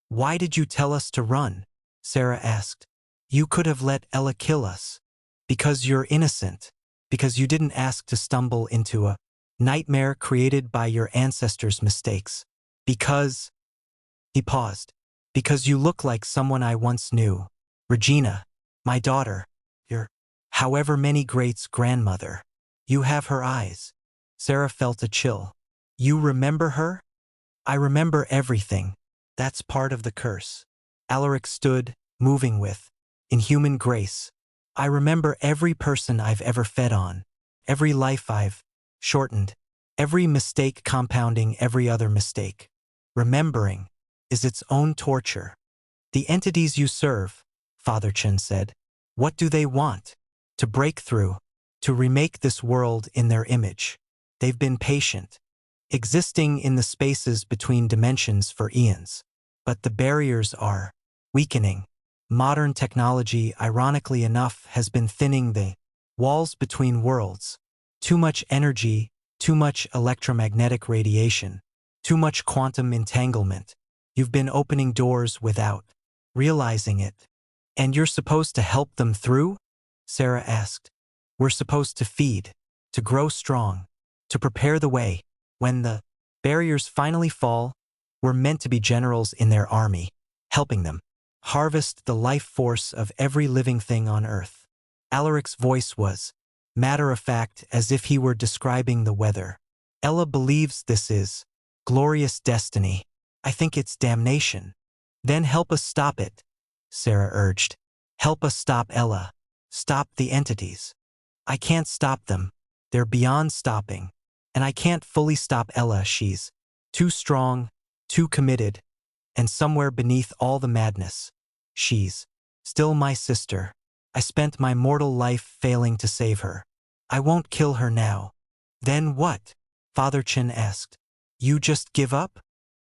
Why did you tell us to run? Sarah asked. You could have let Ella kill us. Because you're innocent. Because you didn't ask to stumble into a nightmare created by your ancestors' mistakes. Because... He paused. Because you look like someone I once knew. Regina, my daughter, your however many greats grandmother. You have her eyes. Sarah felt a chill. You remember her? I remember everything. That's part of the curse. Alaric stood, moving with inhuman grace. I remember every person I've ever fed on, every life I've shortened, every mistake compounding every other mistake. Remembering is its own torture. The entities you serve, Father Chun said, what do they want? To break through, to remake this world in their image. They've been patient, existing in the spaces between dimensions for eons. But the barriers are weakening. Modern technology, ironically enough, has been thinning the walls between worlds. Too much energy, too much electromagnetic radiation, too much quantum entanglement. You've been opening doors without realizing it. And you're supposed to help them through? Sarah asked. We're supposed to feed, to grow strong, to prepare the way. When the barriers finally fall, we're meant to be generals in their army, helping them harvest the life force of every living thing on Earth. Alaric's voice was matter-of-fact, as if he were describing the weather. Ella believes this is glorious destiny. I think it's damnation. Then help us stop it, Sarah urged. Help us stop Ella. Stop the entities. I can't stop them. They're beyond stopping. And I can't fully stop Ella. She's too strong, too committed, and somewhere beneath all the madness, she's still my sister. I spent my mortal life failing to save her. I won't kill her now. Then what? Father Chin asked. You just give up?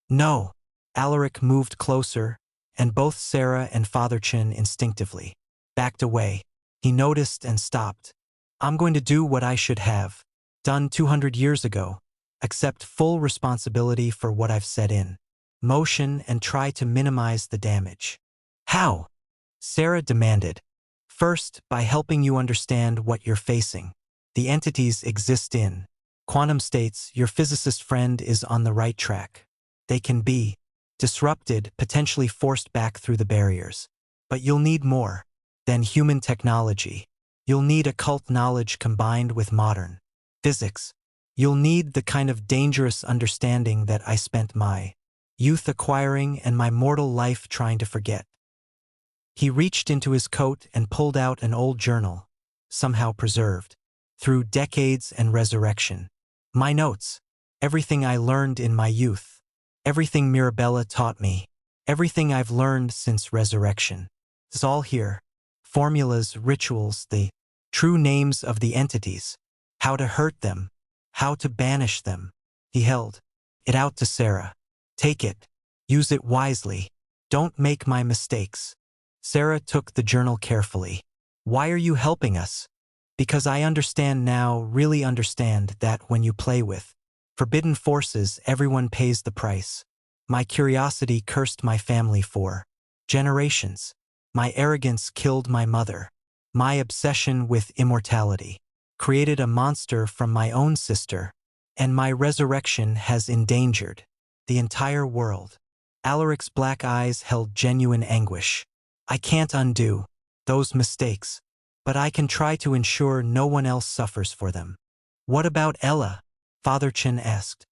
No. Alaric moved closer, and both Sarah and Father Chin instinctively backed away. He noticed and stopped. I'm going to do what I should have done 200 years ago. Accept full responsibility for what I've set in motion and try to minimize the damage. How? Sarah demanded. First, by helping you understand what you're facing. The entities exist in quantum states. Your physicist friend is on the right track. They can be disrupted, potentially forced back through the barriers. But you'll need more than human technology. You'll need occult knowledge combined with modern physics. You'll need the kind of dangerous understanding that I spent my youth acquiring and my mortal life trying to forget. He reached into his coat and pulled out an old journal, somehow preserved through decades and resurrection. My notes, everything I learned in my youth, everything Mirabella taught me, everything I've learned since resurrection. It's all here. Formulas, rituals, the true names of the entities, how to hurt them, how to banish them. He held it out to Sarah. Take it. Use it wisely. Don't make my mistakes. Sarah took the journal carefully. Why are you helping us? Because I understand now, really understand, that when you play with forbidden forces, everyone pays the price. My curiosity cursed my family for generations. My arrogance killed my mother. My obsession with immortality created a monster from my own sister, and my resurrection has endangered the entire world. Alaric's black eyes held genuine anguish. I can't undo those mistakes, but I can try to ensure no one else suffers for them. What about Ella? Father Chin asked.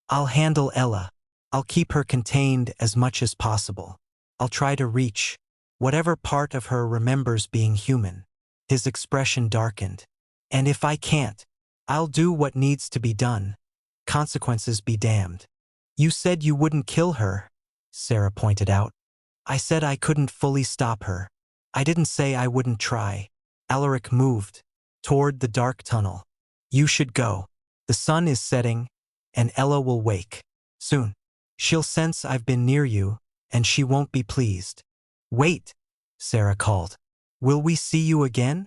I'll handle Ella. I'll keep her contained as much as possible. I'll try to reach whatever part of her remembers being human. His expression darkened. And if I can't, I'll do what needs to be done. Consequences be damned. You said you wouldn't kill her, Sarah pointed out. I said I couldn't fully stop her. I didn't say I wouldn't try. Alaric moved toward the dark tunnel. You should go. The sun is setting, and Ella will wake soon. She'll sense I've been near you, and she won't be pleased. Wait, Sarah called. Will we see you again?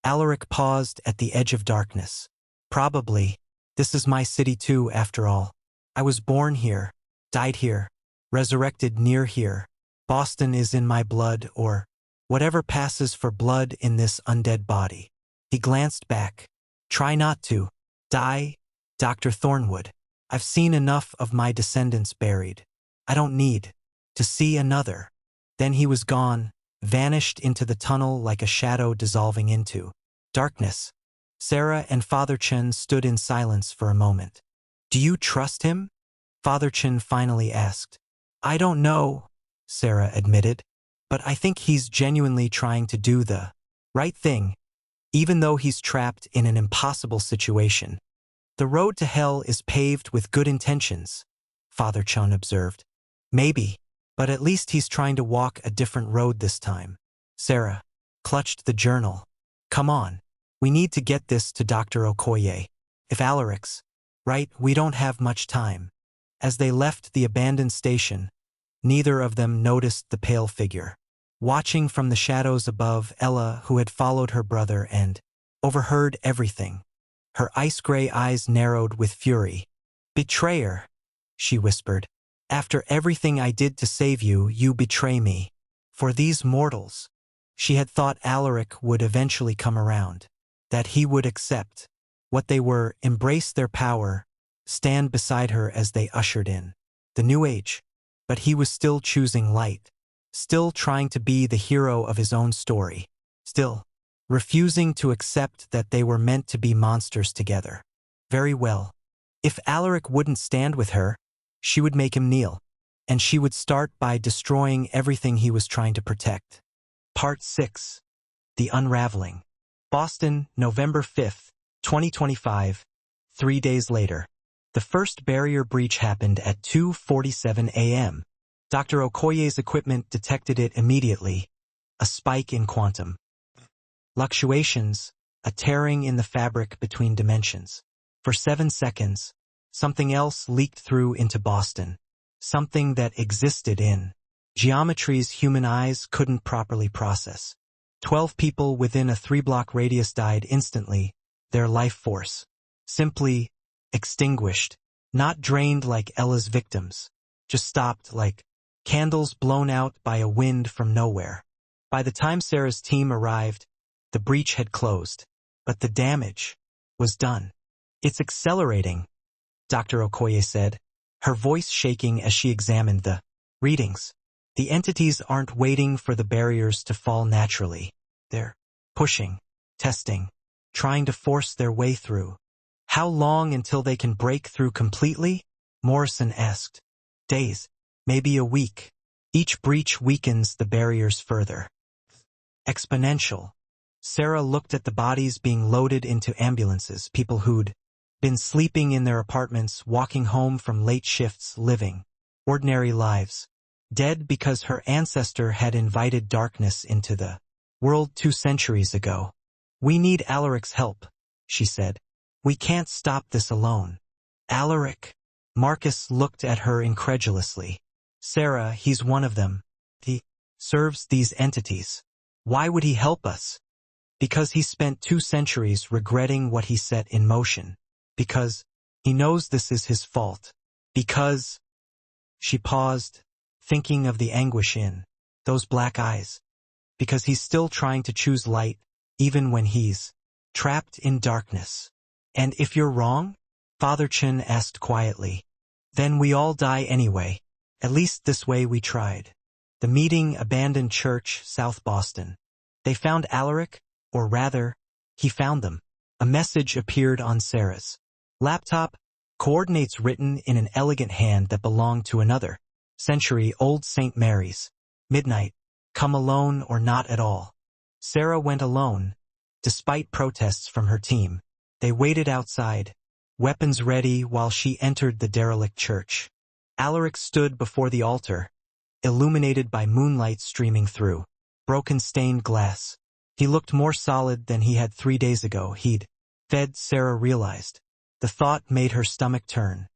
Alaric paused at the edge of darkness. Probably. This is my city too, after all. I was born here, died here, resurrected near here. Boston is in my blood, or whatever passes for blood in this undead body. He glanced back. Try not to die, Dr. Thornwood. I've seen enough of my descendants buried. I don't need to see another. Then he was gone, vanished into the tunnel like a shadow dissolving into darkness. Sarah and Father Chen stood in silence for a moment. Do you trust him? Father Chen finally asked. I don't know, Sarah admitted, but I think he's genuinely trying to do the right thing, even though he's trapped in an impossible situation. The road to hell is paved with good intentions, Father Chen observed. Maybe, but at least he's trying to walk a different road this time. Sarah clutched the journal. Come on, we need to get this to Dr. Okoye. If Alaric's right, we don't have much time. As they left the abandoned station, neither of them noticed the pale figure. Watching from the shadows above, Ella, who had followed her brother and overheard everything. Her ice-gray eyes narrowed with fury. Betrayer, she whispered. After everything I did to save you, you betray me. For these mortals. She had thought Alaric would eventually come around. That he would accept what they were, embrace their power, stand beside her as they ushered in the new age. But he was still choosing light. Still trying to be the hero of his own story. Still refusing to accept that they were meant to be monsters together. Very well. If Alaric wouldn't stand with her, she would make him kneel, and she would start by destroying everything he was trying to protect. Part 6. The Unraveling. Boston, November 5th, 2025. 3 days later. The first barrier breach happened at 2:47 a.m. Dr. Okoye's equipment detected it immediately. A spike in quantum fluctuations, a tearing in the fabric between dimensions. For 7 seconds, something else leaked through into Boston. Something that existed in geometries human eyes couldn't properly process. 12 people within a 3-block radius died instantly, their life force simply extinguished, not drained like Ella's victims, just stopped like candles blown out by a wind from nowhere. By the time Sarah's team arrived, the breach had closed, but the damage was done. It's accelerating, Dr. Okoye said, her voice shaking as she examined the readings. The entities aren't waiting for the barriers to fall naturally. They're pushing, testing, trying to force their way through. How long until they can break through completely? Morrison asked. Days, maybe a week. Each breach weakens the barriers further. Exponential. Sarah looked at the bodies being loaded into ambulances, people who'd been sleeping in their apartments, walking home from late shifts, living ordinary lives. Dead because her ancestor had invited darkness into the world 2 centuries ago. We need Alaric's help, she said. We can't stop this alone. Alaric? Marcus looked at her incredulously. Sarah, he's one of them. He serves these entities. Why would he help us? Because he spent 2 centuries regretting what he set in motion. Because he knows this is his fault. Because... She paused, thinking of the anguish in those black eyes. Because he's still trying to choose light, even when he's trapped in darkness. And if you're wrong? Father Chin asked quietly. Then we all die anyway. At least this way we tried. The meeting abandoned church, South Boston. They found Alaric, or rather, he found them. A message appeared on Sarah's laptop, coordinates written in an elegant hand that belonged to another century-old St. Mary's. Midnight. Come alone or not at all. Sarah went alone. Despite protests from her team, they waited outside, weapons ready while she entered the derelict church. Alaric stood before the altar, illuminated by moonlight streaming through broken stained glass. He looked more solid than he had 3 days ago. He'd fed, Sarah realized. The thought made her stomach turn.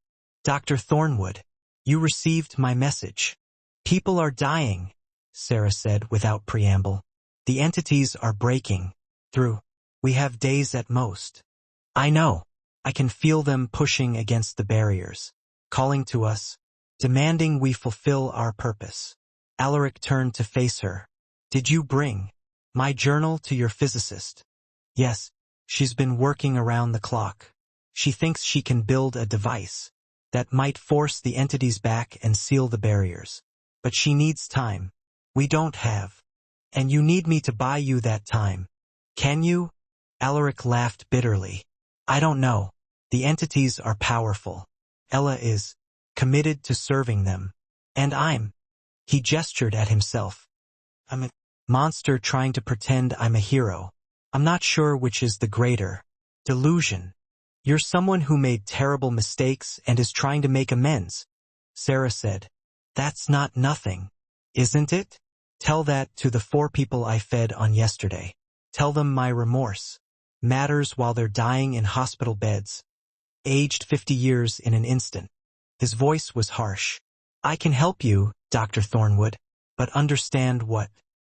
Dr. Thornwood, you received my message. People are dying, Sarah said without preamble. The entities are breaking through. We have days at most. I know. I can feel them pushing against the barriers, calling to us, demanding we fulfill our purpose. Alaric turned to face her. Did you bring my journal to your physicist? Yes, she's been working around the clock. She thinks she can build a device that might force the entities back and seal the barriers. But she needs time. We don't have. And you need me to buy you that time. Can you? Alaric laughed bitterly. I don't know. The entities are powerful. Ella is committed to serving them. And he gestured at himself. I'm a monster trying to pretend I'm a hero. I'm not sure which is the greater delusion. You're someone who made terrible mistakes and is trying to make amends, Sarah said. That's not nothing, isn't it? Tell that to the 4 people I fed on yesterday. Tell them my remorse matters while they're dying in hospital beds, aged 50 years in an instant. His voice was harsh. I can help you, Dr. Thornwood, but understand what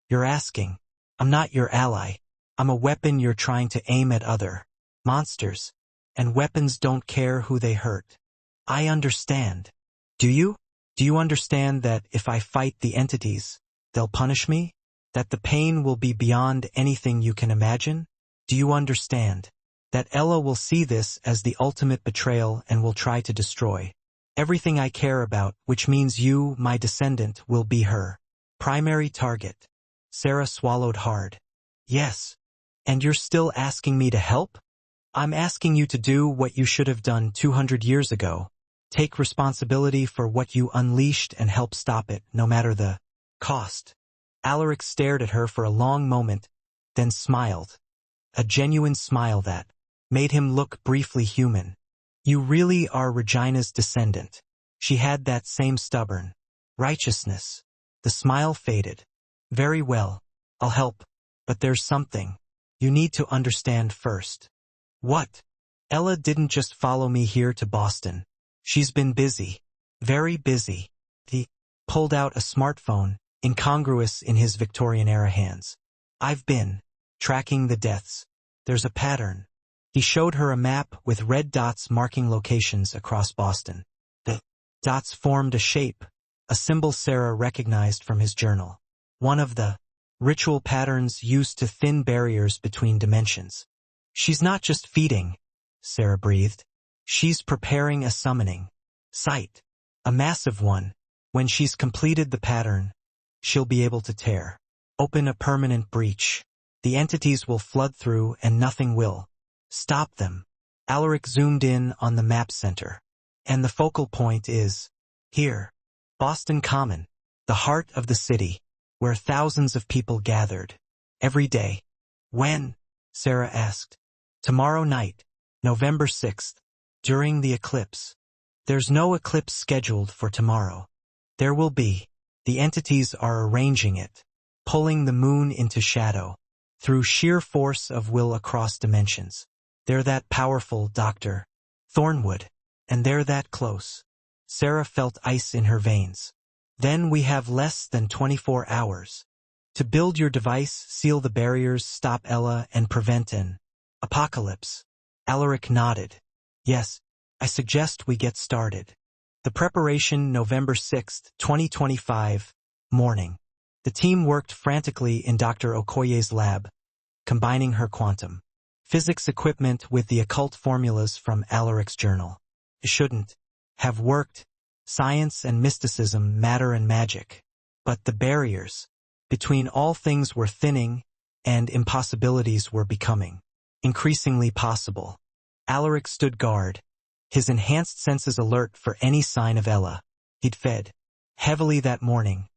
you're asking. I'm not your ally. I'm a weapon you're trying to aim at other monsters. And weapons don't care who they hurt. I understand. Do you? Do you understand that if I fight the entities, they'll punish me? That the pain will be beyond anything you can imagine? Do you understand that Ella will see this as the ultimate betrayal and will try to destroy everything I care about, which means you, my descendant, will be her primary target? Sarah swallowed hard. Yes. And you're still asking me to help? I'm asking you to do what you should have done 200 years ago. Take responsibility for what you unleashed and help stop it, no matter the cost. Alaric stared at her for a long moment, then smiled. A genuine smile that made him look briefly human. You really are Regina's descendant. She had that same stubborn righteousness. The smile faded. Very well, I'll help. But there's something you need to understand first. What? Ella didn't just follow me here to Boston. She's been busy. Very busy. He pulled out a smartphone, incongruous in his Victorian-era hands. I've been tracking the deaths. There's a pattern. He showed her a map with red dots marking locations across Boston. The dots formed a shape, a symbol Sarah recognized from his journal. One of the ritual patterns used to thin barriers between dimensions. She's not just feeding, Sarah breathed. She's preparing a summoning site, a massive one. When she's completed the pattern, she'll be able to tear open a permanent breach. The entities will flood through and nothing will stop them. Alaric zoomed in on the map center. And the focal point is here. Boston Common, the heart of the city, where thousands of people gathered every day. When? Sarah asked. Tomorrow night, November 6th, during the eclipse. There's no eclipse scheduled for tomorrow. There will be. The entities are arranging it, pulling the moon into shadow, through sheer force of will across dimensions. They're that powerful, Dr. Thornwood, and they're that close. Sarah felt ice in her veins. Then we have less than 24 hours. To build your device, seal the barriers, stop Ella, and prevent an apocalypse. Alaric nodded. Yes, I suggest we get started. The preparation, November 6th, 2025, morning. The team worked frantically in Dr. Okoye's lab, combining her quantum physics equipment with the occult formulas from Alaric's journal. It shouldn't have worked. Science and mysticism, matter and magic. But the barriers between all things were thinning, and impossibilities were becoming increasingly possible. Alaric stood guard, his enhanced senses alert for any sign of Ella. He'd fed heavily that morning.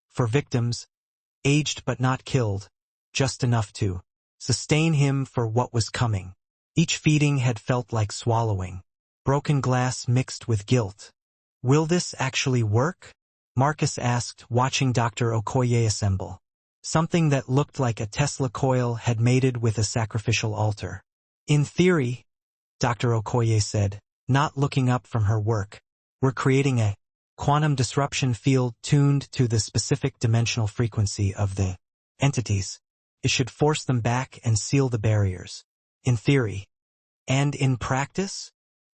For victims, aged but not killed, just enough to sustain him for what was coming. Each feeding had felt like swallowing broken glass mixed with guilt. Will this actually work? Marcus asked, watching Dr. Okoye assemble. Something that looked like a Tesla coil had mated with a sacrificial altar. In theory, Dr. Okoye said, not looking up from her work. We're creating a quantum disruption field tuned to the specific dimensional frequency of the entities. It should force them back and seal the barriers. In theory. And in practice?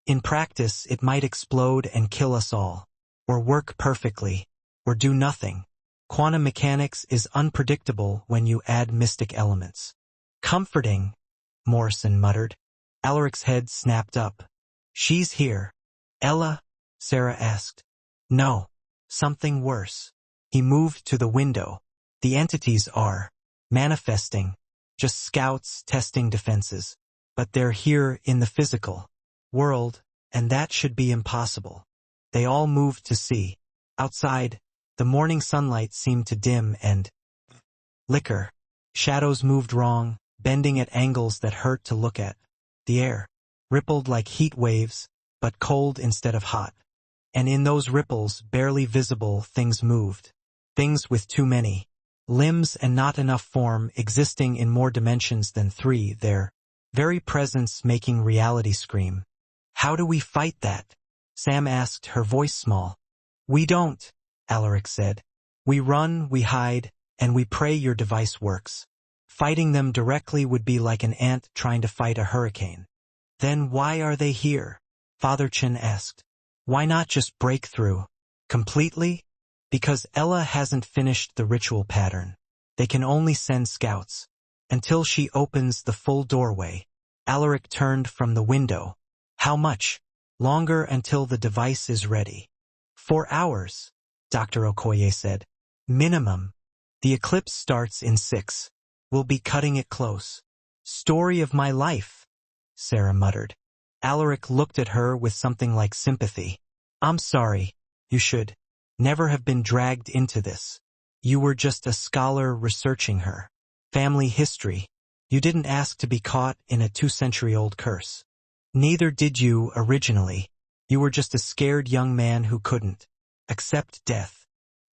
In practice, it might explode and kill us all. Or work perfectly. Or do nothing. Quantum mechanics is unpredictable when you add mystic elements. Comforting, Morrison muttered. Alaric's head snapped up. She's here. Ella? Sarah asked. No. Something worse. He moved to the window. The entities are manifesting. Just scouts testing defenses. But they're here in the physical world, and that should be impossible. They all moved to see. Outside, the morning sunlight seemed to dim and flicker. Shadows moved wrong, bending at angles that hurt to look at. The air rippled like heat waves, but cold instead of hot. And in those ripples, barely visible, things moved. Things with too many limbs and not enough form, existing in more dimensions than three, their very presence making reality scream. How do we fight that? Sam asked, her voice small. We don't, Alaric said. We run, we hide, and we pray your device works. Fighting them directly would be like an ant trying to fight a hurricane. Then why are they here? Father Chin asked. Why not just break through? Completely? Because Ella hasn't finished the ritual pattern. They can only send scouts. Until she opens the full doorway. Alaric turned from the window. How much longer until the device is ready? 4 hours, Dr. Okoye said. Minimum. The eclipse starts in 6. We'll be cutting it close. Story of my life, Sarah muttered. Alaric looked at her with something like sympathy. I'm sorry. You should never have been dragged into this. You were just a scholar researching her family history. You didn't ask to be caught in a 2-century-old curse. Neither did you originally. You were just a scared young man who couldn't accept death.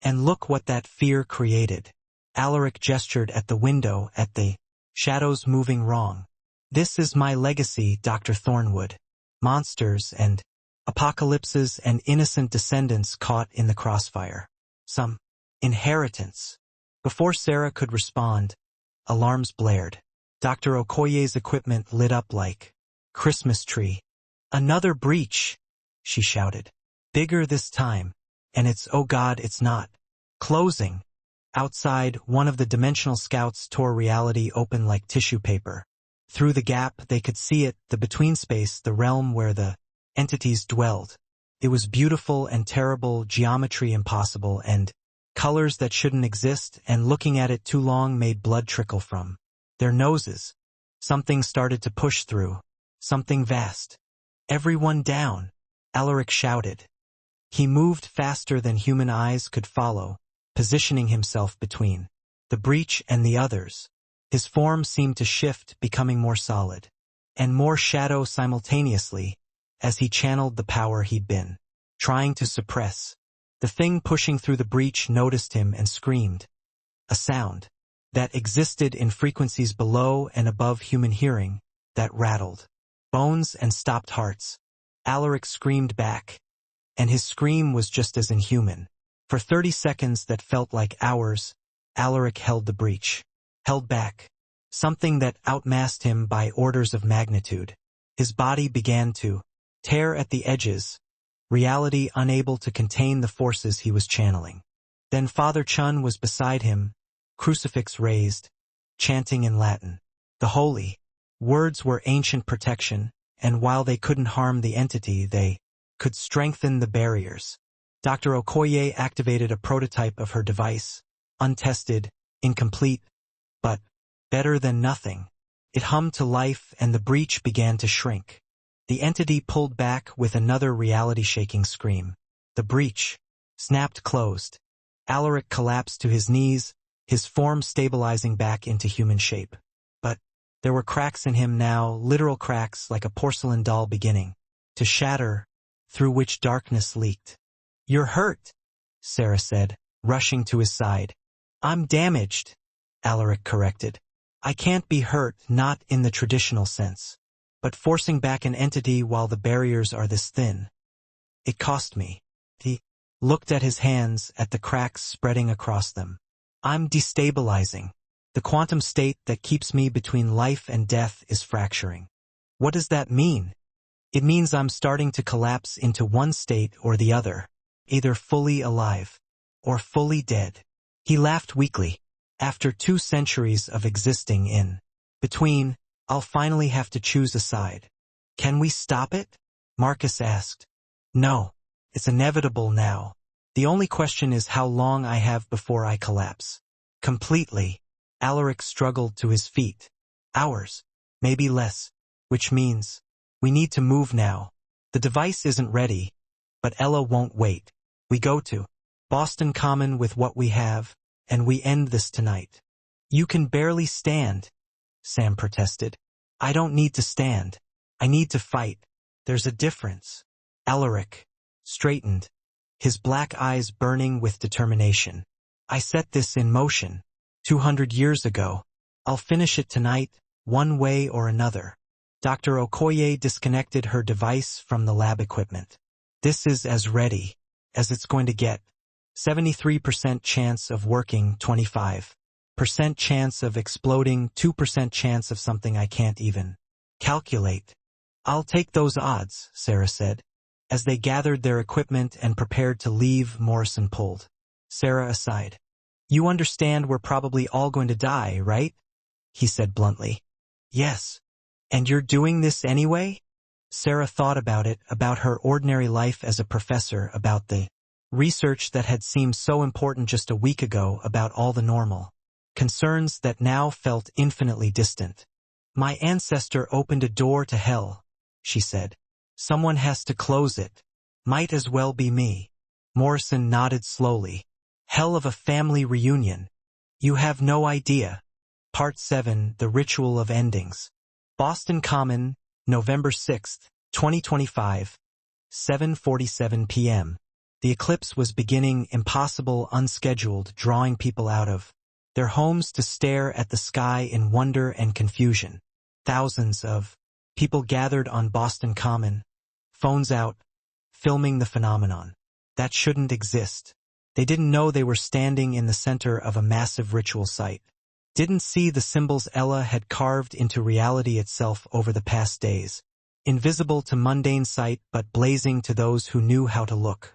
And look what that fear created. Alaric gestured at the window, at the shadows moving wrong. This is my legacy, Dr. Thornwood. Monsters and apocalypses and innocent descendants caught in the crossfire. Some inheritance. Before Sarah could respond, alarms blared. Dr. Okoye's equipment lit up like Christmas tree. Another breach, she shouted. Bigger this time. And oh God, it's not closing. Outside, one of the dimensional scouts tore reality open like tissue paper. Through the gap, they could see it, the between space, the realm where the entities dwelled. It was beautiful and terrible, geometry impossible, and colors that shouldn't exist, and looking at it too long made blood trickle from their noses. Something started to push through. Something vast. Everyone down, Alaric shouted. He moved faster than human eyes could follow, positioning himself between the breach and the others. His form seemed to shift, becoming more solid, and more shadow simultaneously, as he channeled the power he'd been trying to suppress. The thing pushing through the breach noticed him and screamed. A sound that existed in frequencies below and above human hearing, that rattled bones and stopped hearts. Alaric screamed back, and his scream was just as inhuman. For 30 seconds that felt like hours, Alaric held the breach. Held back. Something that outmassed him by orders of magnitude. His body began to tear at the edges, reality unable to contain the forces he was channeling. Then Father Chun was beside him, crucifix raised, chanting in Latin. The holy words were ancient protection, and while they couldn't harm the entity, they could strengthen the barriers. Dr. Okoye activated a prototype of her device, untested, incomplete, but better than nothing. It hummed to life and the breach began to shrink. The entity pulled back with another reality-shaking scream. The breach snapped closed. Alaric collapsed to his knees, his form stabilizing back into human shape. But there were cracks in him now, literal cracks like a porcelain doll beginning to shatter, through which darkness leaked. "You're hurt," Sarah said, rushing to his side. "I'm damaged," Alaric corrected. "I can't be hurt, not in the traditional sense. But forcing back an entity while the barriers are this thin. It cost me." He looked at his hands, at the cracks spreading across them. "I'm destabilizing. The quantum state that keeps me between life and death is fracturing." "What does that mean?" "It means I'm starting to collapse into one state or the other, either fully alive or fully dead." He laughed weakly. "After 2 centuries of existing in between, I'll finally have to choose a side." "Can we stop it?" Marcus asked. "No. It's inevitable now. The only question is how long I have before I collapse. Completely." Alaric struggled to his feet. "Hours. Maybe less. Which means we need to move now. The device isn't ready, but Ella won't wait. We go to Boston Common with what we have, and we end this tonight." "You can barely stand," Sam protested. "I don't need to stand. I need to fight. There's a difference." Alaric straightened, his black eyes burning with determination. "I set this in motion 200 years ago. I'll finish it tonight, one way or another." Dr. Okoye disconnected her device from the lab equipment. "This is as ready as it's going to get. 73% chance of working, 25% chance of exploding, 2% chance of something I can't even calculate." "I'll take those odds," Sarah said. As they gathered their equipment and prepared to leave, Morrison pulled Sarah aside. "You understand we're probably all going to die, right?" he said bluntly. "Yes. And you're doing this anyway?" Sarah thought about it, about her ordinary life as a professor, about the research that had seemed so important just a week ago, about all the normal concerns that now felt infinitely distant. "My ancestor opened a door to hell," she said. "Someone has to close it. Might as well be me." Morrison nodded slowly. "Hell of a family reunion. You have no idea." Part 7, The Ritual of Endings. Boston Common, November 6, 2025, 7:47 p.m. The eclipse was beginning, impossible, unscheduled, drawing people out of their homes to stare at the sky in wonder and confusion. Thousands of people gathered on Boston Common, phones out, filming the phenomenon. That shouldn't exist. They didn't know they were standing in the center of a massive ritual site. Didn't see the symbols Ella had carved into reality itself over the past days. Invisible to mundane sight but blazing to those who knew how to look.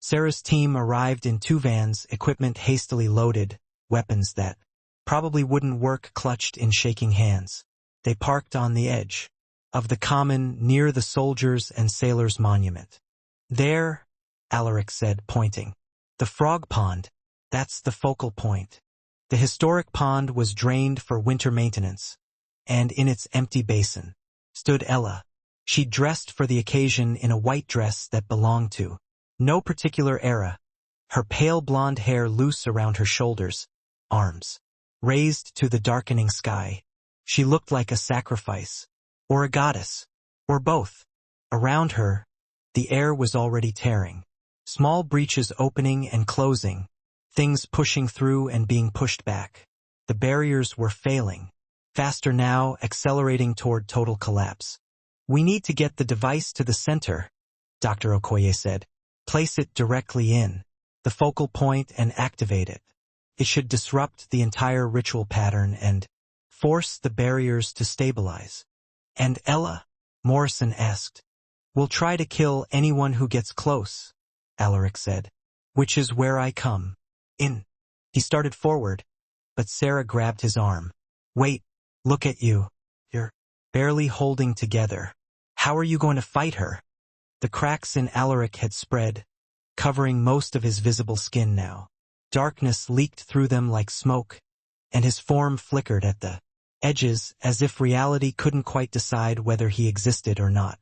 Sarah's team arrived in 2 vans, equipment hastily loaded, weapons that probably wouldn't work clutched in shaking hands. They parked on the edge of the common near the Soldiers and Sailors Monument. There, Alaric said, pointing. The frog pond, that's the focal point. The historic pond was drained for winter maintenance, and in its empty basin stood Ella. She dressed for the occasion in a white dress that belonged to no particular era, her pale blonde hair loose around her shoulders, arms raised to the darkening sky. She looked like a sacrifice, or a goddess, or both. Around her, the air was already tearing. Small breaches opening and closing, things pushing through and being pushed back. The barriers were failing, faster now, accelerating toward total collapse. We need to get the device to the center, Dr. Okoye said. Place it directly in the focal point and activate it. It should disrupt the entire ritual pattern and force the barriers to stabilize. And Ella? Morrison asked. We'll try to kill anyone who gets close, Alaric said. Which is where I come in. He started forward, but Sarah grabbed his arm. Wait, look at you. You're barely holding together. How are you going to fight her? The cracks in Alaric had spread, covering most of his visible skin now. Darkness leaked through them like smoke, and his form flickered at the edges as if reality couldn't quite decide whether he existed or not.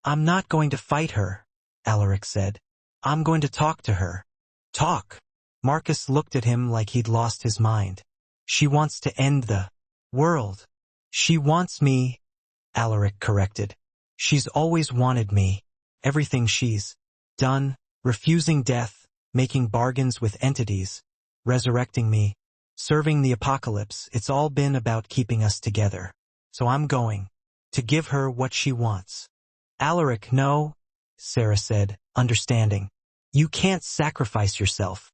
I'm not going to fight her, Alaric said. I'm going to talk to her. Talk? Marcus looked at him like he'd lost his mind. She wants to end the world. She wants me, Alaric corrected. She's always wanted me. Everything she's done, refusing death, making bargains with entities, resurrecting me, serving the apocalypse, it's all been about keeping us together. So I'm going to give her what she wants. Alaric, no, Sarah said, understanding. You can't sacrifice yourself.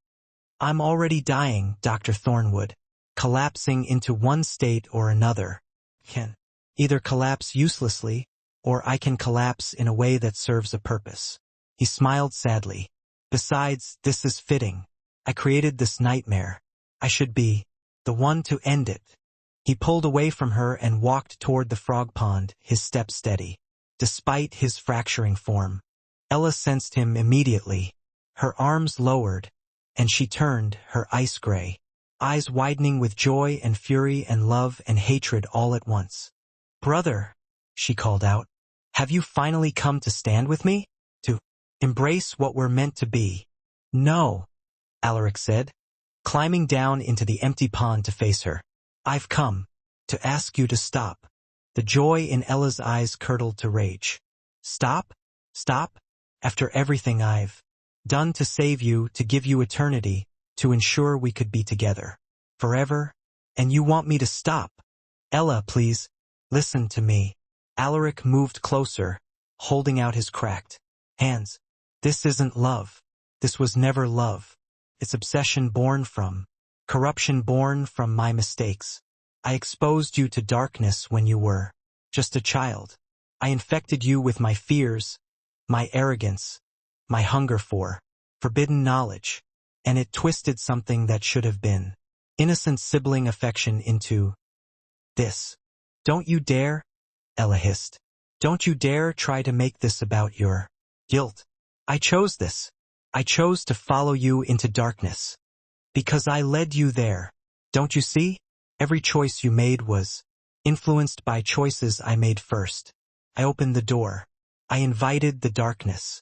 I'm already dying, Dr. Thornwood, collapsing into one state or another. Can either collapse uselessly, or I can collapse in a way that serves a purpose. He smiled sadly. Besides, this is fitting. I created this nightmare. I should be the one to end it. He pulled away from her and walked toward the frog pond, his step steady. Despite his fracturing form, Ella sensed him immediately. Her arms lowered, and she turned, her ice gray eyes widening with joy and fury and love and hatred all at once. Brother, she called out, have you finally come to stand with me? To embrace what we're meant to be? No, Alaric said, climbing down into the empty pond to face her. I've come to ask you to stop. The joy in Ella's eyes curdled to rage. Stop? Stop? After everything I've done to save you, to give you eternity, to ensure we could be together forever? And you want me to stop? Ella, please, listen to me. Alaric moved closer, holding out his cracked hands. This isn't love. This was never love. It's obsession born from corruption, born from my mistakes. I exposed you to darkness when you were just a child. I infected you with my fears, my arrogance, my hunger for forbidden knowledge, and it twisted something that should have been innocent sibling affection into this. Don't you dare, Ella hissed. Don't you dare try to make this about your guilt. I chose this. I chose to follow you into darkness. Because I led you there. Don't you see? Every choice you made was influenced by choices I made first. I opened the door. I invited the darkness.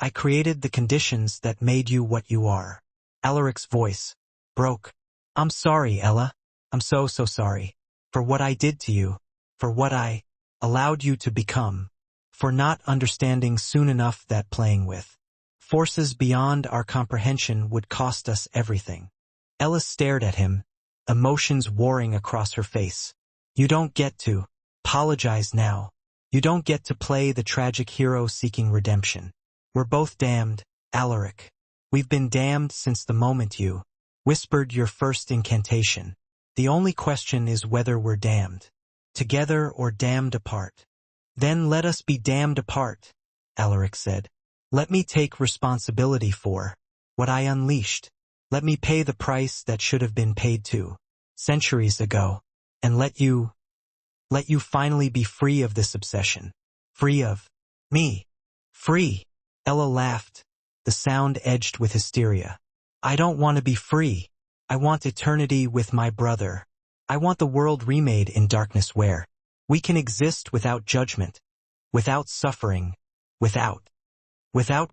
I created the conditions that made you what you are. Alaric's voice broke. I'm sorry, Ella. I'm so sorry. For what I did to you. For what I allowed you to become, for not understanding soon enough that playing with forces beyond our comprehension would cost us everything. Ella stared at him, emotions warring across her face. You don't get to apologize now. You don't get to play the tragic hero seeking redemption. We're both damned, Alaric. We've been damned since the moment you whispered your first incantation. The only question is whether we're damned together or damned apart. Then let us be damned apart, Alaric said. Let me take responsibility for what I unleashed. Let me pay the price that should have been paid 2 centuries ago, and let you finally be free of this obsession. Free of me. Free. Ella laughed, the sound edged with hysteria. I don't want to be free. I want eternity with my brother. I want the world remade in darkness where we can exist without judgment, without suffering, without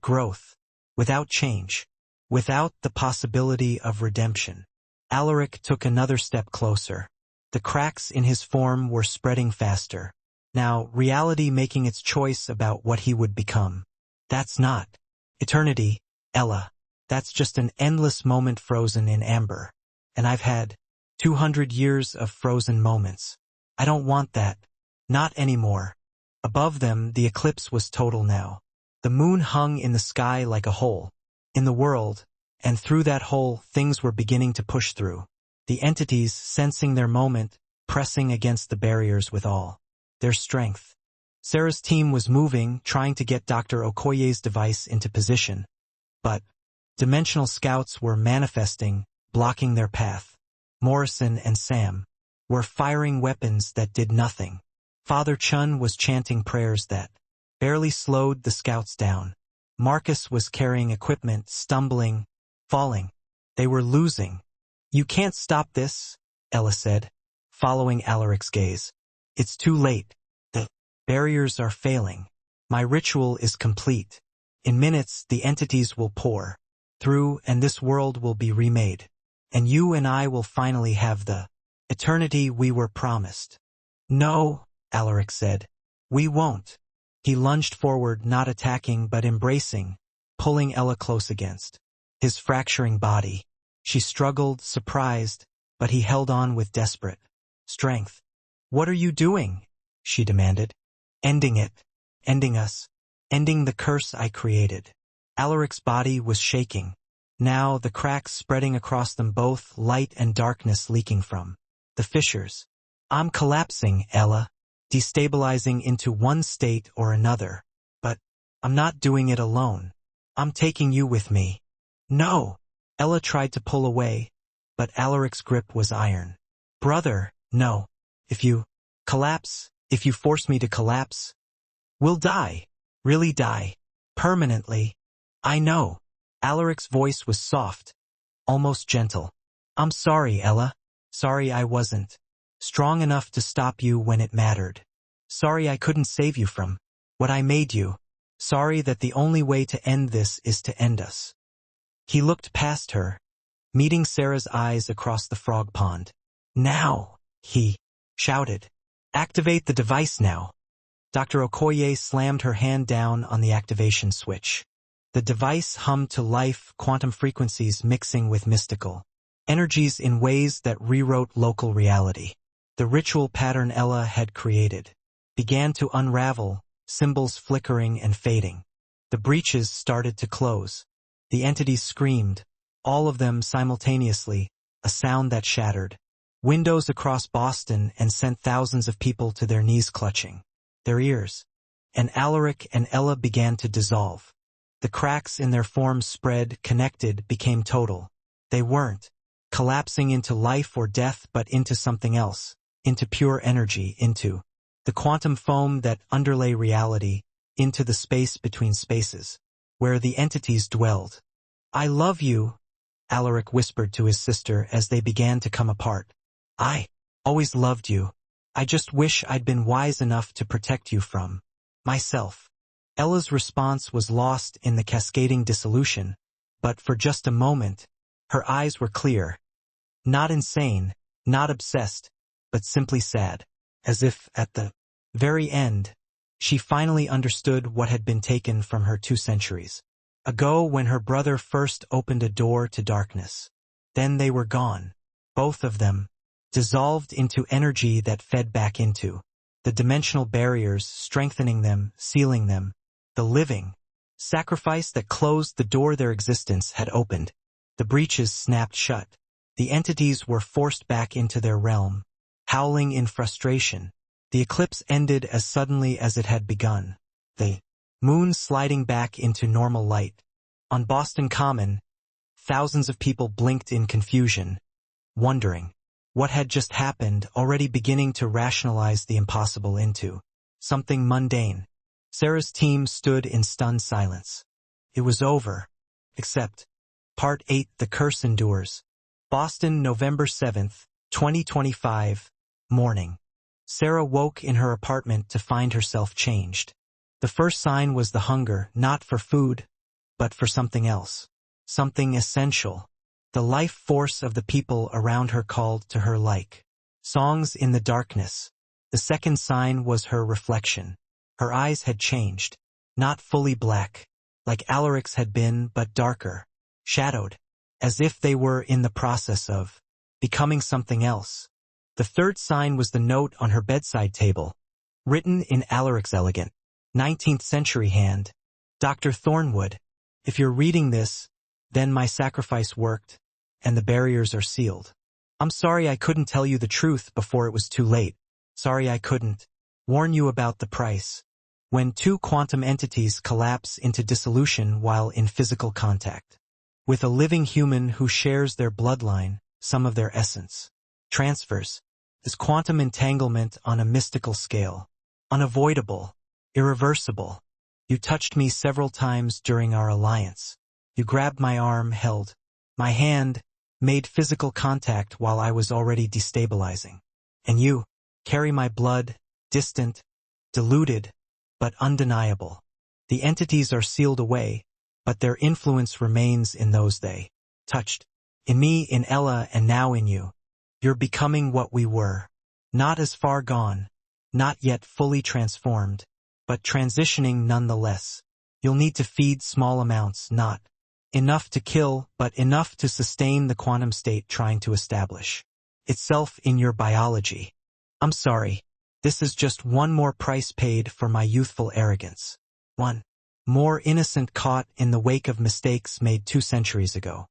growth, without change, without the possibility of redemption. Alaric took another step closer. The cracks in his form were spreading faster. Now, reality making its choice about what he would become. That's not eternity, Ella. That's just an endless moment frozen in amber. And I've had 200 years of frozen moments. I don't want that. Not anymore. Above them, the eclipse was total now. The moon hung in the sky like a hole in the world, and through that hole, things were beginning to push through. The entities, sensing their moment, pressing against the barriers with all their strength. Sarah's team was moving, trying to get Dr. Okoye's device into position. But dimensional scouts were manifesting, blocking their path. Morrison and Sam were firing weapons that did nothing. Father Chun was chanting prayers that barely slowed the scouts down. Marcus was carrying equipment, stumbling, falling. They were losing. You can't stop this, Ella said, following Alaric's gaze. It's too late. The barriers are failing. My ritual is complete. In minutes, the entities will pour through and this world will be remade. And you and I will finally have the eternity we were promised. No, Alaric said. We won't. He lunged forward, not attacking but embracing, pulling Ella close against his fracturing body. She struggled, surprised, but he held on with desperate strength. What are you doing? She demanded. Ending it. Ending us. Ending the curse I created. Alaric's body was shaking. Now the cracks spreading across them both, light and darkness leaking from the fissures. I'm collapsing, Ella. Destabilizing into one state or another. But I'm not doing it alone. I'm taking you with me. No. Ella tried to pull away, but Alaric's grip was iron. Brother, no. If you collapse, if you force me to collapse, we'll die. Really die. Permanently. I know. Alaric's voice was soft, almost gentle. I'm sorry, Ella. Sorry I wasn't strong enough to stop you when it mattered. Sorry I couldn't save you from what I made you. Sorry that the only way to end this is to end us. He looked past her, meeting Sarah's eyes across the frog pond. Now, he shouted. Activate the device now. Dr. Okoye slammed her hand down on the activation switch. The device hummed to life, quantum frequencies mixing with mystical energies in ways that rewrote local reality. The ritual pattern Ella had created began to unravel, symbols flickering and fading. The breaches started to close. The entities screamed, all of them simultaneously, a sound that shattered windows across Boston and sent thousands of people to their knees clutching their ears. And Alaric and Ella began to dissolve. The cracks in their forms spread, connected, became total. They weren't collapsing into life or death but into something else, into pure energy, into the quantum foam that underlay reality, into the space between spaces, where the entities dwelled. I love you, Alaric whispered to his sister as they began to come apart. I always loved you. I just wish I'd been wise enough to protect you from myself. Ella's response was lost in the cascading dissolution, but for just a moment, her eyes were clear. Not insane, not obsessed, but simply sad, as if, at the very end, she finally understood what had been taken from her 2 centuries ago when her brother first opened a door to darkness. Then they were gone, both of them, dissolved into energy that fed back into the dimensional barriers, strengthening them, sealing them, the living sacrifice that closed the door their existence had opened. The breaches snapped shut. The entities were forced back into their realm, howling in frustration. The eclipse ended as suddenly as it had begun, the moon sliding back into normal light. On Boston Common, thousands of people blinked in confusion, wondering what had just happened, already beginning to rationalize the impossible into something mundane. Sarah's team stood in stunned silence. It was over. Except, Part 8, The Curse Endures. Boston, November 7th, 2025, morning. Sarah woke in her apartment to find herself changed. The first sign was the hunger, not for food, but for something else. Something essential. The life force of the people around her called to her like songs in the darkness. The second sign was her reflection. Her eyes had changed, not fully black, like Alaric's had been, but darker, shadowed, as if they were in the process of becoming something else. The third sign was the note on her bedside table, written in Alaric's elegant 19th century hand. Dr. Thornwood, if you're reading this, then my sacrifice worked, and the barriers are sealed. I'm sorry I couldn't tell you the truth before it was too late. Sorry I couldn't warn you about the price. When 2 quantum entities collapse into dissolution while in physical contact with a living human who shares their bloodline, some of their essence transfers. This quantum entanglement on a mystical scale. Unavoidable. Irreversible. You touched me several times during our alliance. You grabbed my arm, held my hand, made physical contact while I was already destabilizing. And you carry my blood, distant, diluted, but undeniable. The entities are sealed away, but their influence remains in those they touched. In me, in Ella, and now in you. You're becoming what we were. Not as far gone, not yet fully transformed, but transitioning nonetheless. You'll need to feed small amounts, not enough to kill, but enough to sustain the quantum state trying to establish itself in your biology. I'm sorry. This is just one more price paid for my youthful arrogance. One more innocent caught in the wake of mistakes made 2 centuries ago.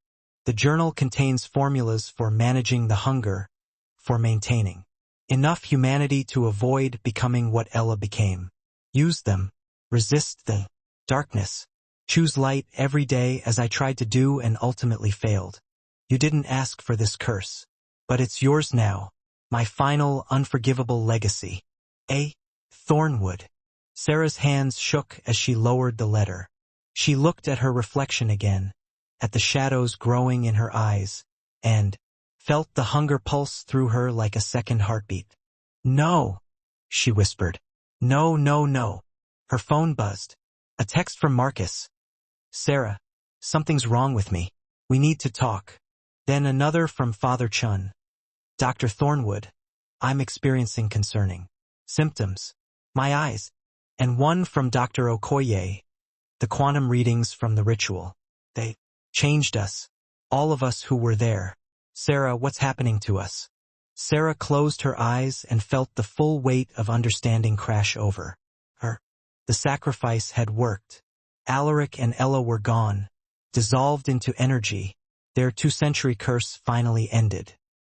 The journal contains formulas for managing the hunger, for maintaining enough humanity to avoid becoming what Ella became. Use them. Resist the darkness. Choose light every day as I tried to do and ultimately failed. You didn't ask for this curse, but it's yours now. My final, unforgivable legacy. A. Thornwood. Sarah's hands shook as she lowered the letter. She looked at her reflection again, at the shadows growing in her eyes, and felt the hunger pulse through her like a second heartbeat. No, she whispered. No, no, no. Her phone buzzed. A text from Marcus. Sarah, something's wrong with me. We need to talk. Then another from Father Chun. Dr. Thornwood, I'm experiencing concerning symptoms. My eyes. And one from Dr. Okoye. The quantum readings from the ritual. They changed us. All of us who were there. Sarah, what's happening to us? Sarah closed her eyes and felt the full weight of understanding crash over her. The sacrifice had worked. Alaric and Ella were gone, dissolved into energy. Their 2-century curse finally ended.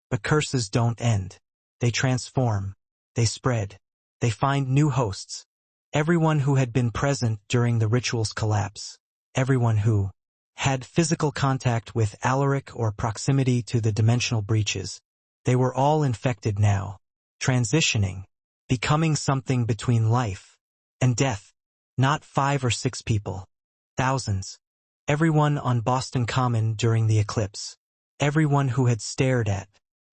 But curses don't end. They transform. They spread. They find new hosts. Everyone who had been present during the ritual's collapse. Everyone who had physical contact with Alaric or proximity to the dimensional breaches. They were all infected now. Transitioning. Becoming something between life and death. Not 5 or 6 people. Thousands. Everyone on Boston Common during the eclipse. Everyone who had stared at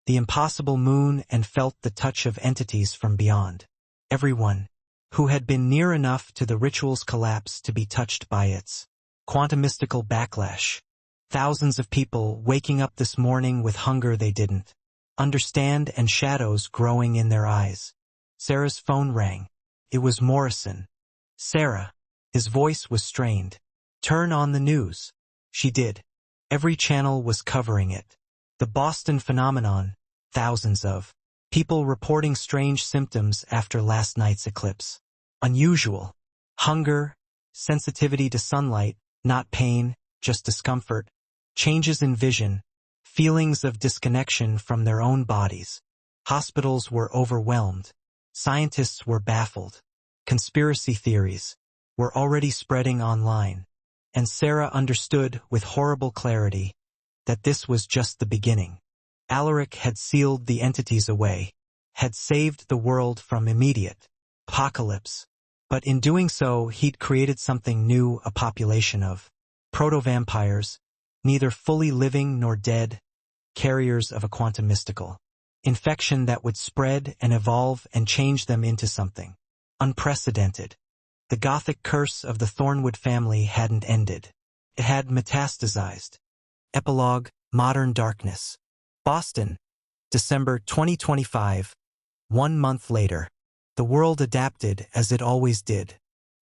the impossible moon and felt the touch of entities from beyond. Everyone who had been near enough to the ritual's collapse to be touched by its quantumistical backlash. Thousands of people waking up this morning with hunger they didn't understand and shadows growing in their eyes. Sarah's phone rang. It was Morrison. Sarah. His voice was strained. Turn on the news. She did. Every channel was covering it. The Boston phenomenon, thousands of people reporting strange symptoms after last night's eclipse. Unusual. Hunger, sensitivity to sunlight, not pain, just discomfort, changes in vision, feelings of disconnection from their own bodies. Hospitals were overwhelmed. Scientists were baffled. Conspiracy theories were already spreading online. And Sarah understood with horrible clarity that this was just the beginning. Alaric had sealed the entities away, had saved the world from immediate apocalypse. But in doing so, he'd created something new, a population of proto-vampires, neither fully living nor dead, carriers of a quantum mystical infection that would spread and evolve and change them into something unprecedented. The Gothic curse of the Thornwood family hadn't ended. It had metastasized. Epilogue, Modern Darkness. Boston, December 2025. 1 month later. The world adapted as it always did.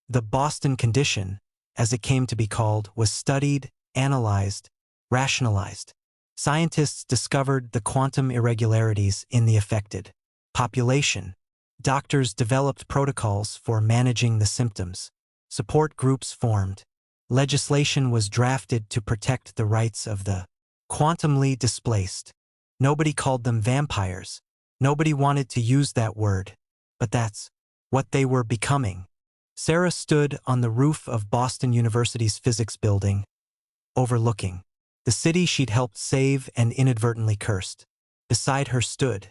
The Boston condition, as it came to be called, was studied, analyzed, rationalized. Scientists discovered the quantum irregularities in the affected population. Doctors developed protocols for managing the symptoms. Support groups formed. Legislation was drafted to protect the rights of the quantumly displaced. Nobody called them vampires. Nobody wanted to use that word. But that's what they were becoming. Sarah stood on the roof of Boston University's physics building, overlooking the city she'd helped save and inadvertently cursed. Beside her stood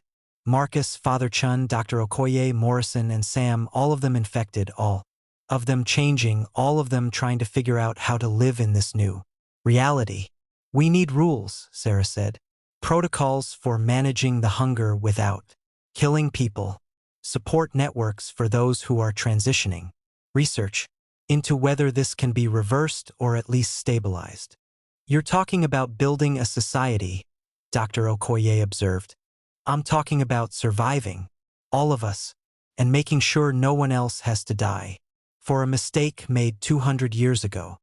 Marcus, Father Chun, Dr. Okoye, Morrison, and Sam, all of them infected, all of them changing, all of them trying to figure out how to live in this new reality. We need rules, Sarah said. Protocols for managing the hunger without killing people. Support networks for those who are transitioning. Research into whether this can be reversed or at least stabilized. You're talking about building a society, Dr. Okoye observed. I'm talking about surviving, all of us, and making sure no one else has to die for a mistake made 200 years ago.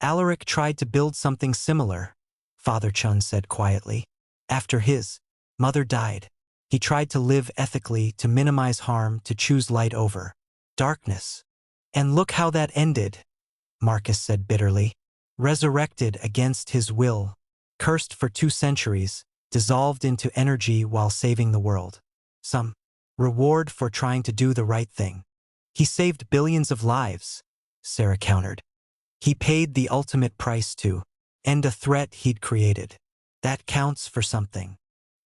Alaric tried to build something similar, Father Chun said quietly. After his mother died, he tried to live ethically, to minimize harm, to choose light over darkness. And look how that ended, Marcus said bitterly. Resurrected against his will, cursed for 2 centuries, dissolved into energy while saving the world. Some reward for trying to do the right thing. He saved billions of lives, Sarah countered. He paid the ultimate price to end a threat he'd created. That counts for something.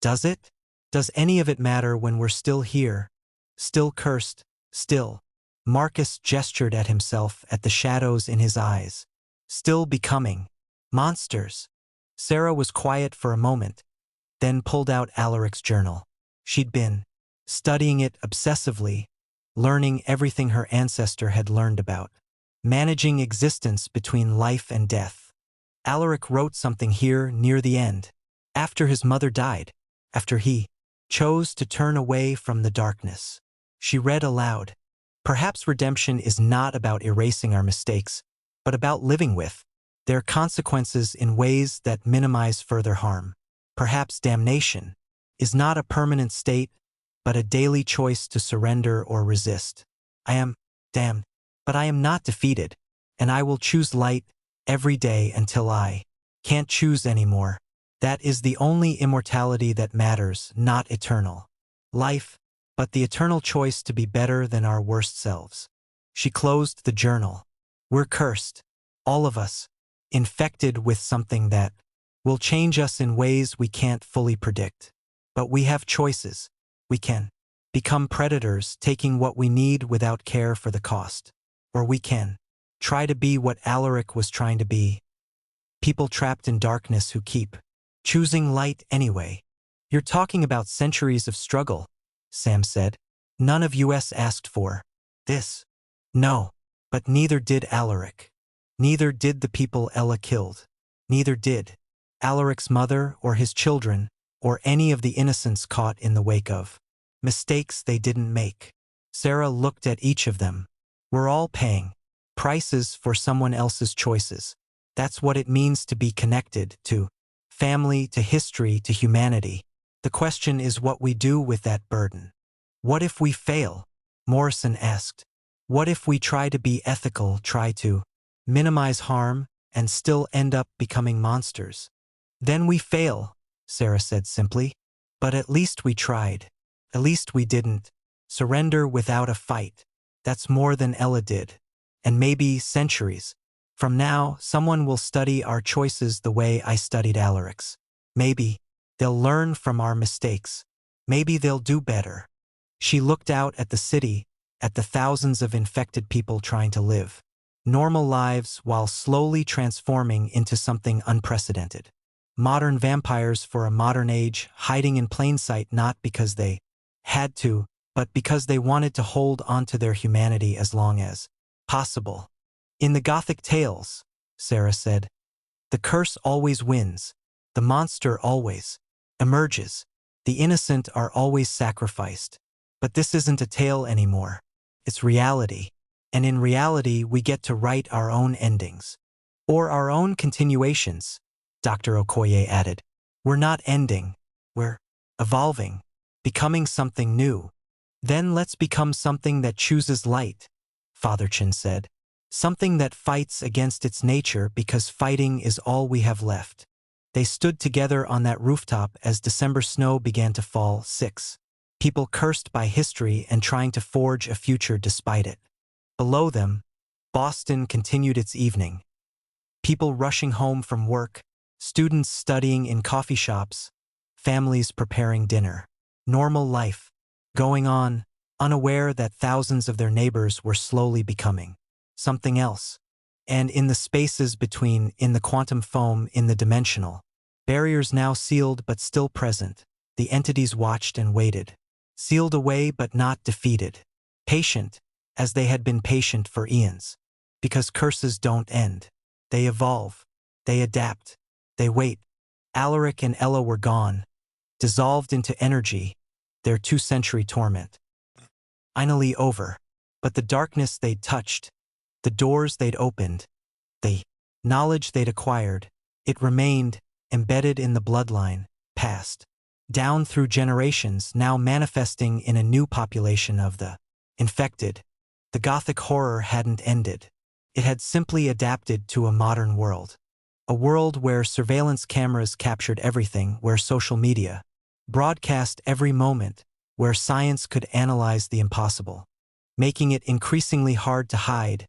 Does it? Does any of it matter when we're still here? Still cursed? Still? Marcus gestured at himself, at the shadows in his eyes. Still becoming monsters. Sarah was quiet for a moment, then pulled out Alaric's journal. She'd been studying it obsessively, learning everything her ancestor had learned about, managing existence between life and death. Alaric wrote something here near the end, after his mother died, after he chose to turn away from the darkness. She read aloud. Perhaps redemption is not about erasing our mistakes, but about living with their consequences in ways that minimize further harm. Perhaps damnation is not a permanent state, but a daily choice to surrender or resist. I am damned, but I am not defeated, and I will choose light every day until I can't choose anymore. That is the only immortality that matters, not eternal life, but the eternal choice to be better than our worst selves. She closed the journal. We're cursed, all of us, infected with something that will change us in ways we can't fully predict. But we have choices. We can become predators, taking what we need without care for the cost. Or we can try to be what Alaric was trying to be. People trapped in darkness who keep choosing light anyway. You're talking about centuries of struggle, Sam said. None of us asked for this. No, but neither did Alaric. Neither did the people Ella killed. Neither did Alaric's mother or his children or any of the innocents caught in the wake of mistakes they didn't make. Sarah looked at each of them. We're all paying prices for someone else's choices. That's what it means to be connected to family, to history, to humanity. The question is what we do with that burden. What if we fail? Morrison asked. What if we try to be ethical, try to minimize harm, and still end up becoming monsters? Then we fail, Sarah said simply. But at least we tried. At least we didn't surrender without a fight. That's more than Ella did. And maybe centuries from now, someone will study our choices the way I studied Alaric's. Maybe they'll learn from our mistakes. Maybe they'll do better. She looked out at the city, at the thousands of infected people trying to live normal lives while slowly transforming into something unprecedented. Modern vampires for a modern age, hiding in plain sight not because they had to, but because they wanted to hold onto their humanity as long as possible. In the Gothic tales, Sarah said, the curse always wins. The monster always emerges. The innocent are always sacrificed. But this isn't a tale anymore. It's reality. And in reality, we get to write our own endings. Or our own continuations, Dr. Okoye added. We're not ending. We're evolving, becoming something new. Then let's become something that chooses light, Father Chin said. Something that fights against its nature because fighting is all we have left. They stood together on that rooftop as December snow began to fall. 6. People cursed by history and trying to forge a future despite it. Below them, Boston continued its evening. People rushing home from work, students studying in coffee shops, families preparing dinner. Normal life, going on, unaware that thousands of their neighbors were slowly becoming something else. And in the spaces between, in the quantum foam, in the dimensional, barriers now sealed but still present, the entities watched and waited. Sealed away but not defeated. Patient, as they had been patient for eons. Because curses don't end. They evolve. They adapt. They wait. Alaric and Ella were gone, dissolved into energy, their 2-century torment. Finally over. But the darkness they'd touched, the doors they'd opened, the knowledge they'd acquired, it remained, embedded in the bloodline, passed down through generations, now manifesting in a new population of the infected. The Gothic horror hadn't ended. It had simply adapted to a modern world. A world where surveillance cameras captured everything, where social media broadcast every moment, where science could analyze the impossible, making it increasingly hard to hide,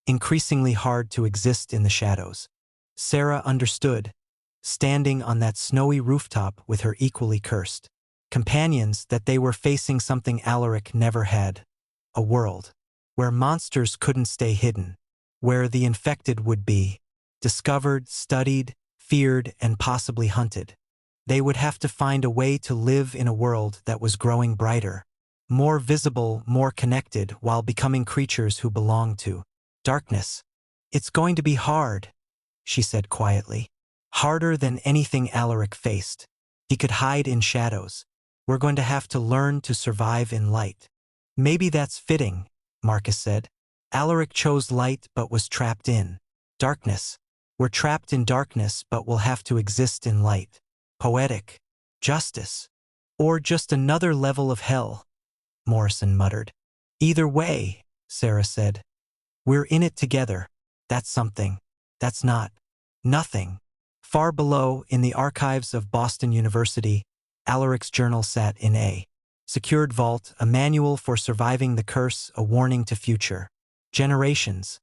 increasingly hard to exist in the shadows. Sarah understood, standing on that snowy rooftop with her equally cursed companions, that they were facing something Alaric never had. A world where monsters couldn't stay hidden, where the infected would be discovered, studied, feared, and possibly hunted. They would have to find a way to live in a world that was growing brighter, more visible, more connected, while becoming creatures who belonged to darkness. It's going to be hard, she said quietly. Harder than anything Alaric faced. He could hide in shadows. We're going to have to learn to survive in light. Maybe that's fitting, Marcus said. Alaric chose light but was trapped in darkness. We're trapped in darkness but will have to exist in light. Poetic. Justice. Or just another level of hell, Morrison muttered. Either way, Sarah said. We're in it together. That's something. That's not nothing. Far below, in the archives of Boston University, Alaric's journal sat in a secured vault, a manual for surviving the curse, a warning to future generations,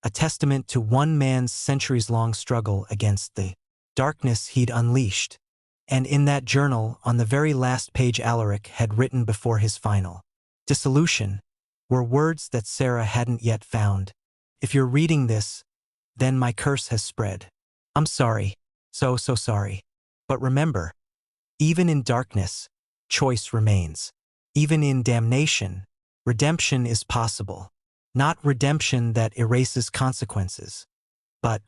a testament to one man's centuries-long struggle against the darkness he'd unleashed. And in that journal, on the very last page Alaric had written before his final dissolution, were words that Sarah hadn't yet found. If you're reading this, then my curse has spread. I'm sorry. So sorry. But remember, even in darkness, choice remains. Even in damnation, redemption is possible. Not redemption that erases consequences, but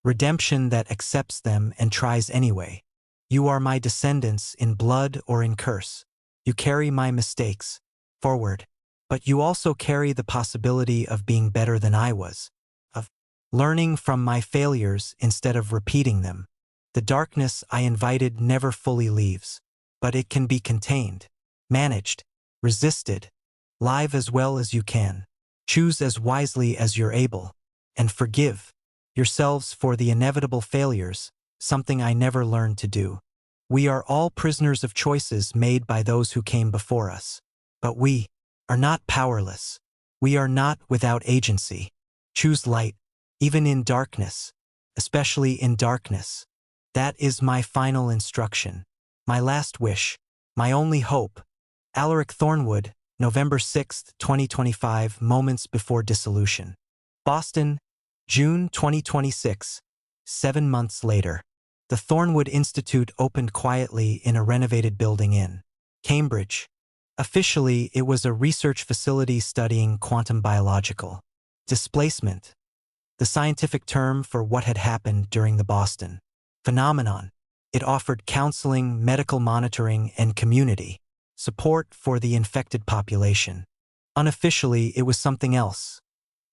redemption that accepts them and tries anyway. You are my descendants in blood or in curse. You carry my mistakes forward. But you also carry the possibility of being better than I was, of learning from my failures instead of repeating them. The darkness I invited never fully leaves, but it can be contained, managed, resisted. Live as well as you can. Choose as wisely as you're able, and forgive yourselves for the inevitable failures, something I never learned to do. We are all prisoners of choices made by those who came before us. But we are not powerless. We are not without agency. Choose light, even in darkness, especially in darkness. That is my final instruction, my last wish, my only hope. Alaric Thornwood, November 6, 2025, moments before dissolution. Boston, June 2026, 7 months later. The Thornwood Institute opened quietly in a renovated building in Cambridge. Officially, it was a research facility studying quantum biological displacement, the scientific term for what had happened during the Boston phenomenon. It offered counseling, medical monitoring, and community support for the infected population. Unofficially, it was something else.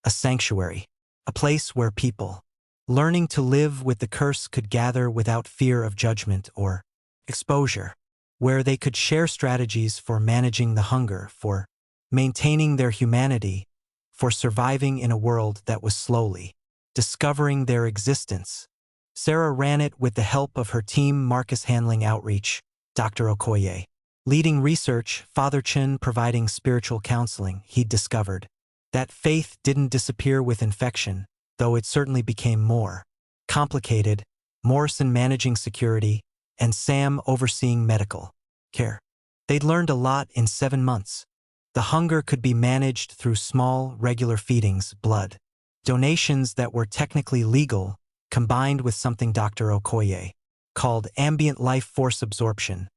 A sanctuary. A place where people, learning to live with the curse, could gather without fear of judgment or exposure. Where they could share strategies for managing the hunger, for maintaining their humanity, for surviving in a world that was slowly discovering their existence. Sarah ran it with the help of her team, Marcus handling outreach, Dr. Okoye leading research, Father Chin providing spiritual counseling. He'd discovered that faith didn't disappear with infection, though it certainly became more complicated, Morrison managing security, and Sam overseeing medical care. They'd learned a lot in 7 months. The hunger could be managed through small, regular feedings, blood donations that were technically legal, combined with something Dr. Okoye called ambient life force absorption,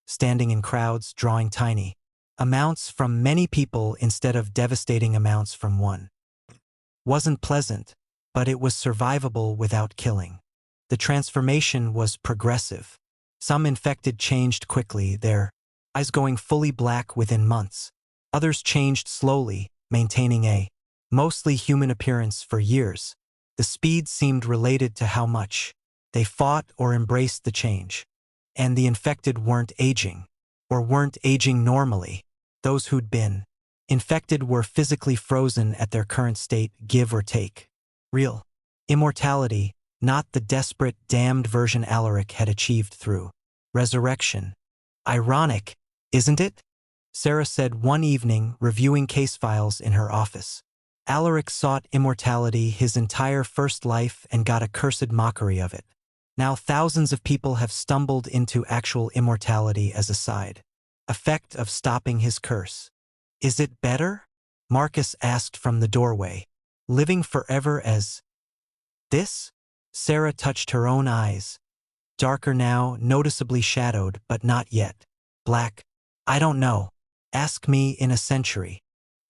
standing in crowds, drawing tiny amounts from many people instead of devastating amounts from one. Wasn't pleasant, but it was survivable without killing. The transformation was progressive. Some infected changed quickly, their eyes going fully black within months. Others changed slowly, maintaining a mostly human appearance for years. The speed seemed related to how much they fought or embraced the change. And the infected weren't aging, or weren't aging normally. Those who'd been infected were physically frozen at their current state, give or take. Real immortality, not the desperate, damned version Alaric had achieved through resurrection. Ironic, isn't it? Sarah said one evening, reviewing case files in her office. Alaric sought immortality his entire first life and got a cursed mockery of it. Now thousands of people have stumbled into actual immortality as a side effect of stopping his curse. Is it better? Marcus asked from the doorway. Living forever as this? Sarah touched her own eyes. Darker now, noticeably shadowed, but not yet black. I don't know. Ask me in a century.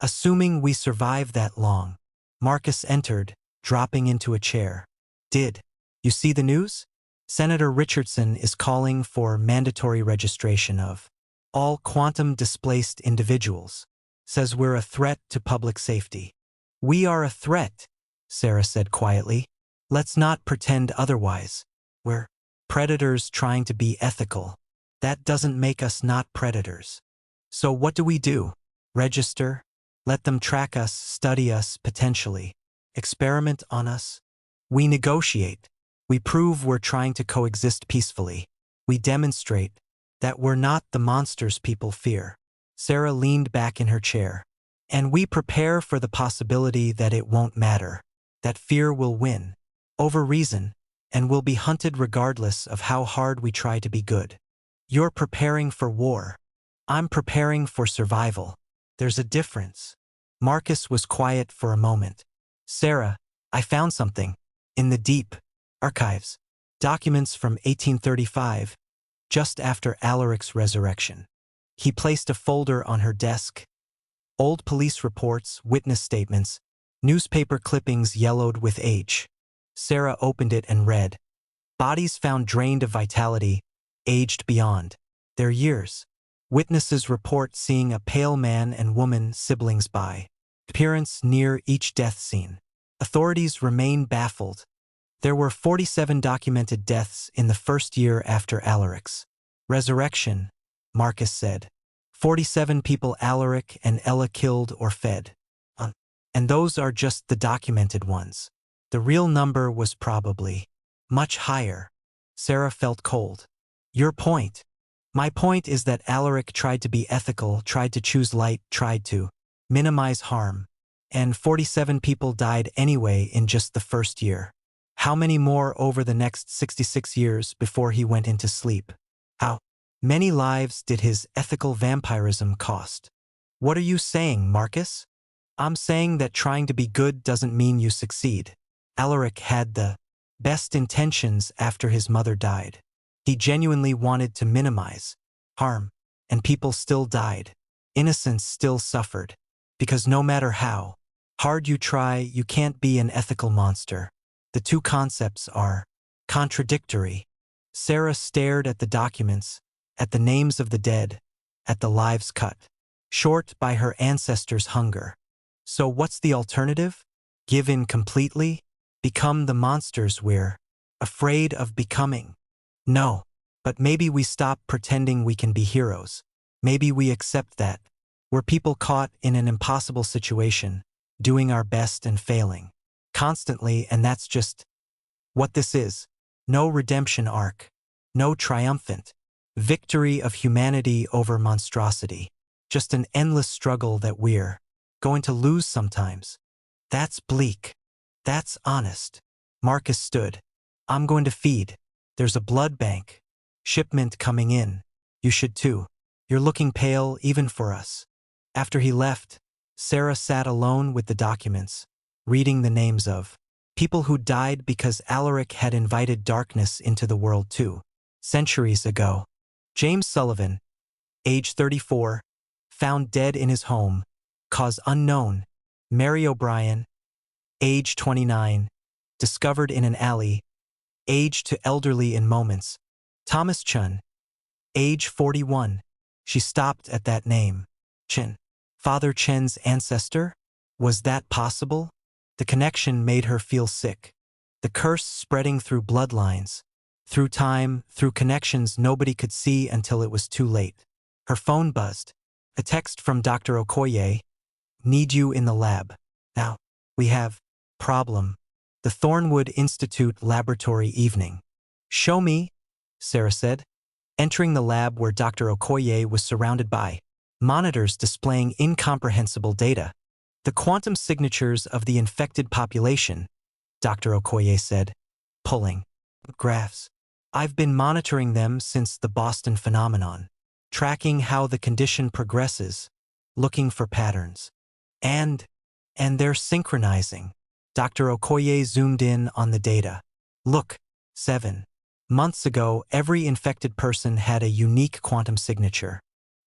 Assuming we survive that long. Marcus entered, dropping into a chair. Did you see the news? Senator Richardson is calling for mandatory registration of all quantum-displaced individuals. Says we're a threat to public safety. We are a threat, Sarah said quietly. Let's not pretend otherwise. We're predators trying to be ethical. That doesn't make us not predators. So what do we do? Register? Let them track us, study us, potentially experiment on us? We negotiate. We prove we're trying to coexist peacefully. We demonstrate that we're not the monsters people fear. Sarah leaned back in her chair. And we prepare for the possibility that it won't matter, that fear will win over reason, and will be hunted regardless of how hard we try to be good. You're preparing for war. I'm preparing for survival. There's a difference. Marcus was quiet for a moment. Sarah, I found something. In the deep archives. Documents from 1835, just after Alaric's resurrection. He placed a folder on her desk. Old police reports, witness statements, newspaper clippings yellowed with age. Sarah opened it and read. Bodies found drained of vitality, aged beyond their years. Witnesses report seeing a pale man and woman siblings by appearance near each death scene. Authorities remain baffled. There were 47 documented deaths in the first year after Alaric's resurrection, Marcus said. 47 people Alaric and Ella killed or fed. And those are just the documented ones. The real number was probably much higher. Sarah felt cold. Your point? My point is that Alaric tried to be ethical, tried to choose light, tried to minimize harm. And 47 people died anyway in just the first year. How many more over the next 66 years before he went into sleep? How many lives did his ethical vampirism cost? What are you saying, Marcus? I'm saying that trying to be good doesn't mean you succeed. Alaric had the best intentions after his mother died. He genuinely wanted to minimize harm, and people still died. Innocents still suffered. Because no matter how hard you try, you can't be an ethical monster. The two concepts are contradictory. Sarah stared at the documents, at the names of the dead, at the lives cut short by her ancestors' hunger. So what's the alternative? Give in completely? Become the monsters we're afraid of becoming? No, but maybe we stop pretending we can be heroes. Maybe we accept that we're people caught in an impossible situation, doing our best and failing constantly, and that's just what this is. No redemption arc. No triumphant victory of humanity over monstrosity. Just an endless struggle that we're going to lose sometimes. That's bleak. That's honest. Marcus stood. I'm going to feed. There's a blood bank. Shipment coming in. You should too. You're looking pale even for us. After he left, Sarah sat alone with the documents, reading the names of people who died because Alaric had invited darkness into the world too. Centuries ago. James Sullivan, age 34, found dead in his home, cause unknown. Mary O'Brien, age 29, discovered in an alley, age to elderly in moments. Thomas Chun, age 41. She stopped at that name. Chen. Father Chen's ancestor? Was that possible? The connection made her feel sick. The curse spreading through bloodlines, through time, through connections nobody could see until it was too late. Her phone buzzed. A text from Dr. Okoye. Need you in the lab. Now, we have problem. The Thornwood Institute laboratory evening. Show me, Sarah said, entering the lab where Dr. Okoye was surrounded by monitors displaying incomprehensible data. The quantum signatures of the infected population, Dr. Okoye said, pulling graphs. I've been monitoring them since the Boston phenomenon, tracking how the condition progresses, looking for patterns. And they're synchronizing. Dr. Okoye zoomed in on the data. Look, 7 months ago, every infected person had a unique quantum signature,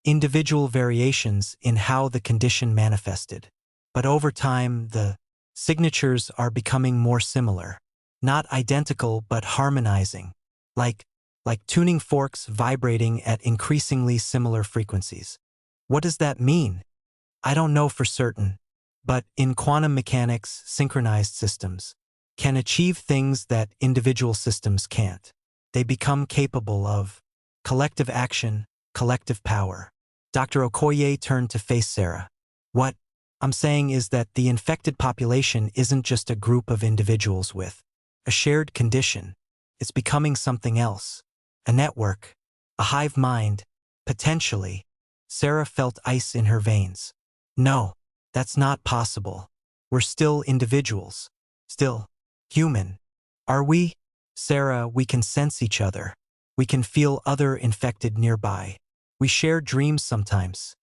individual variations in how the condition manifested. But over time, the signatures are becoming more similar, not identical but harmonizing, like tuning forks vibrating at increasingly similar frequencies. What does that mean? I don't know for certain, but in quantum mechanics, synchronized systems can achieve things that individual systems can't. They become capable of collective action, collective power. Dr. Okoye turned to face Sarah. What I'm saying is that the infected population isn't just a group of individuals with a shared condition. It's becoming something else. A network, a hive mind, potentially. Sarah felt ice in her veins. No, that's not possible. We're still individuals. Still human. Are we? Sarah, we can sense each other. We can feel other infected nearby. We share dreams sometimes.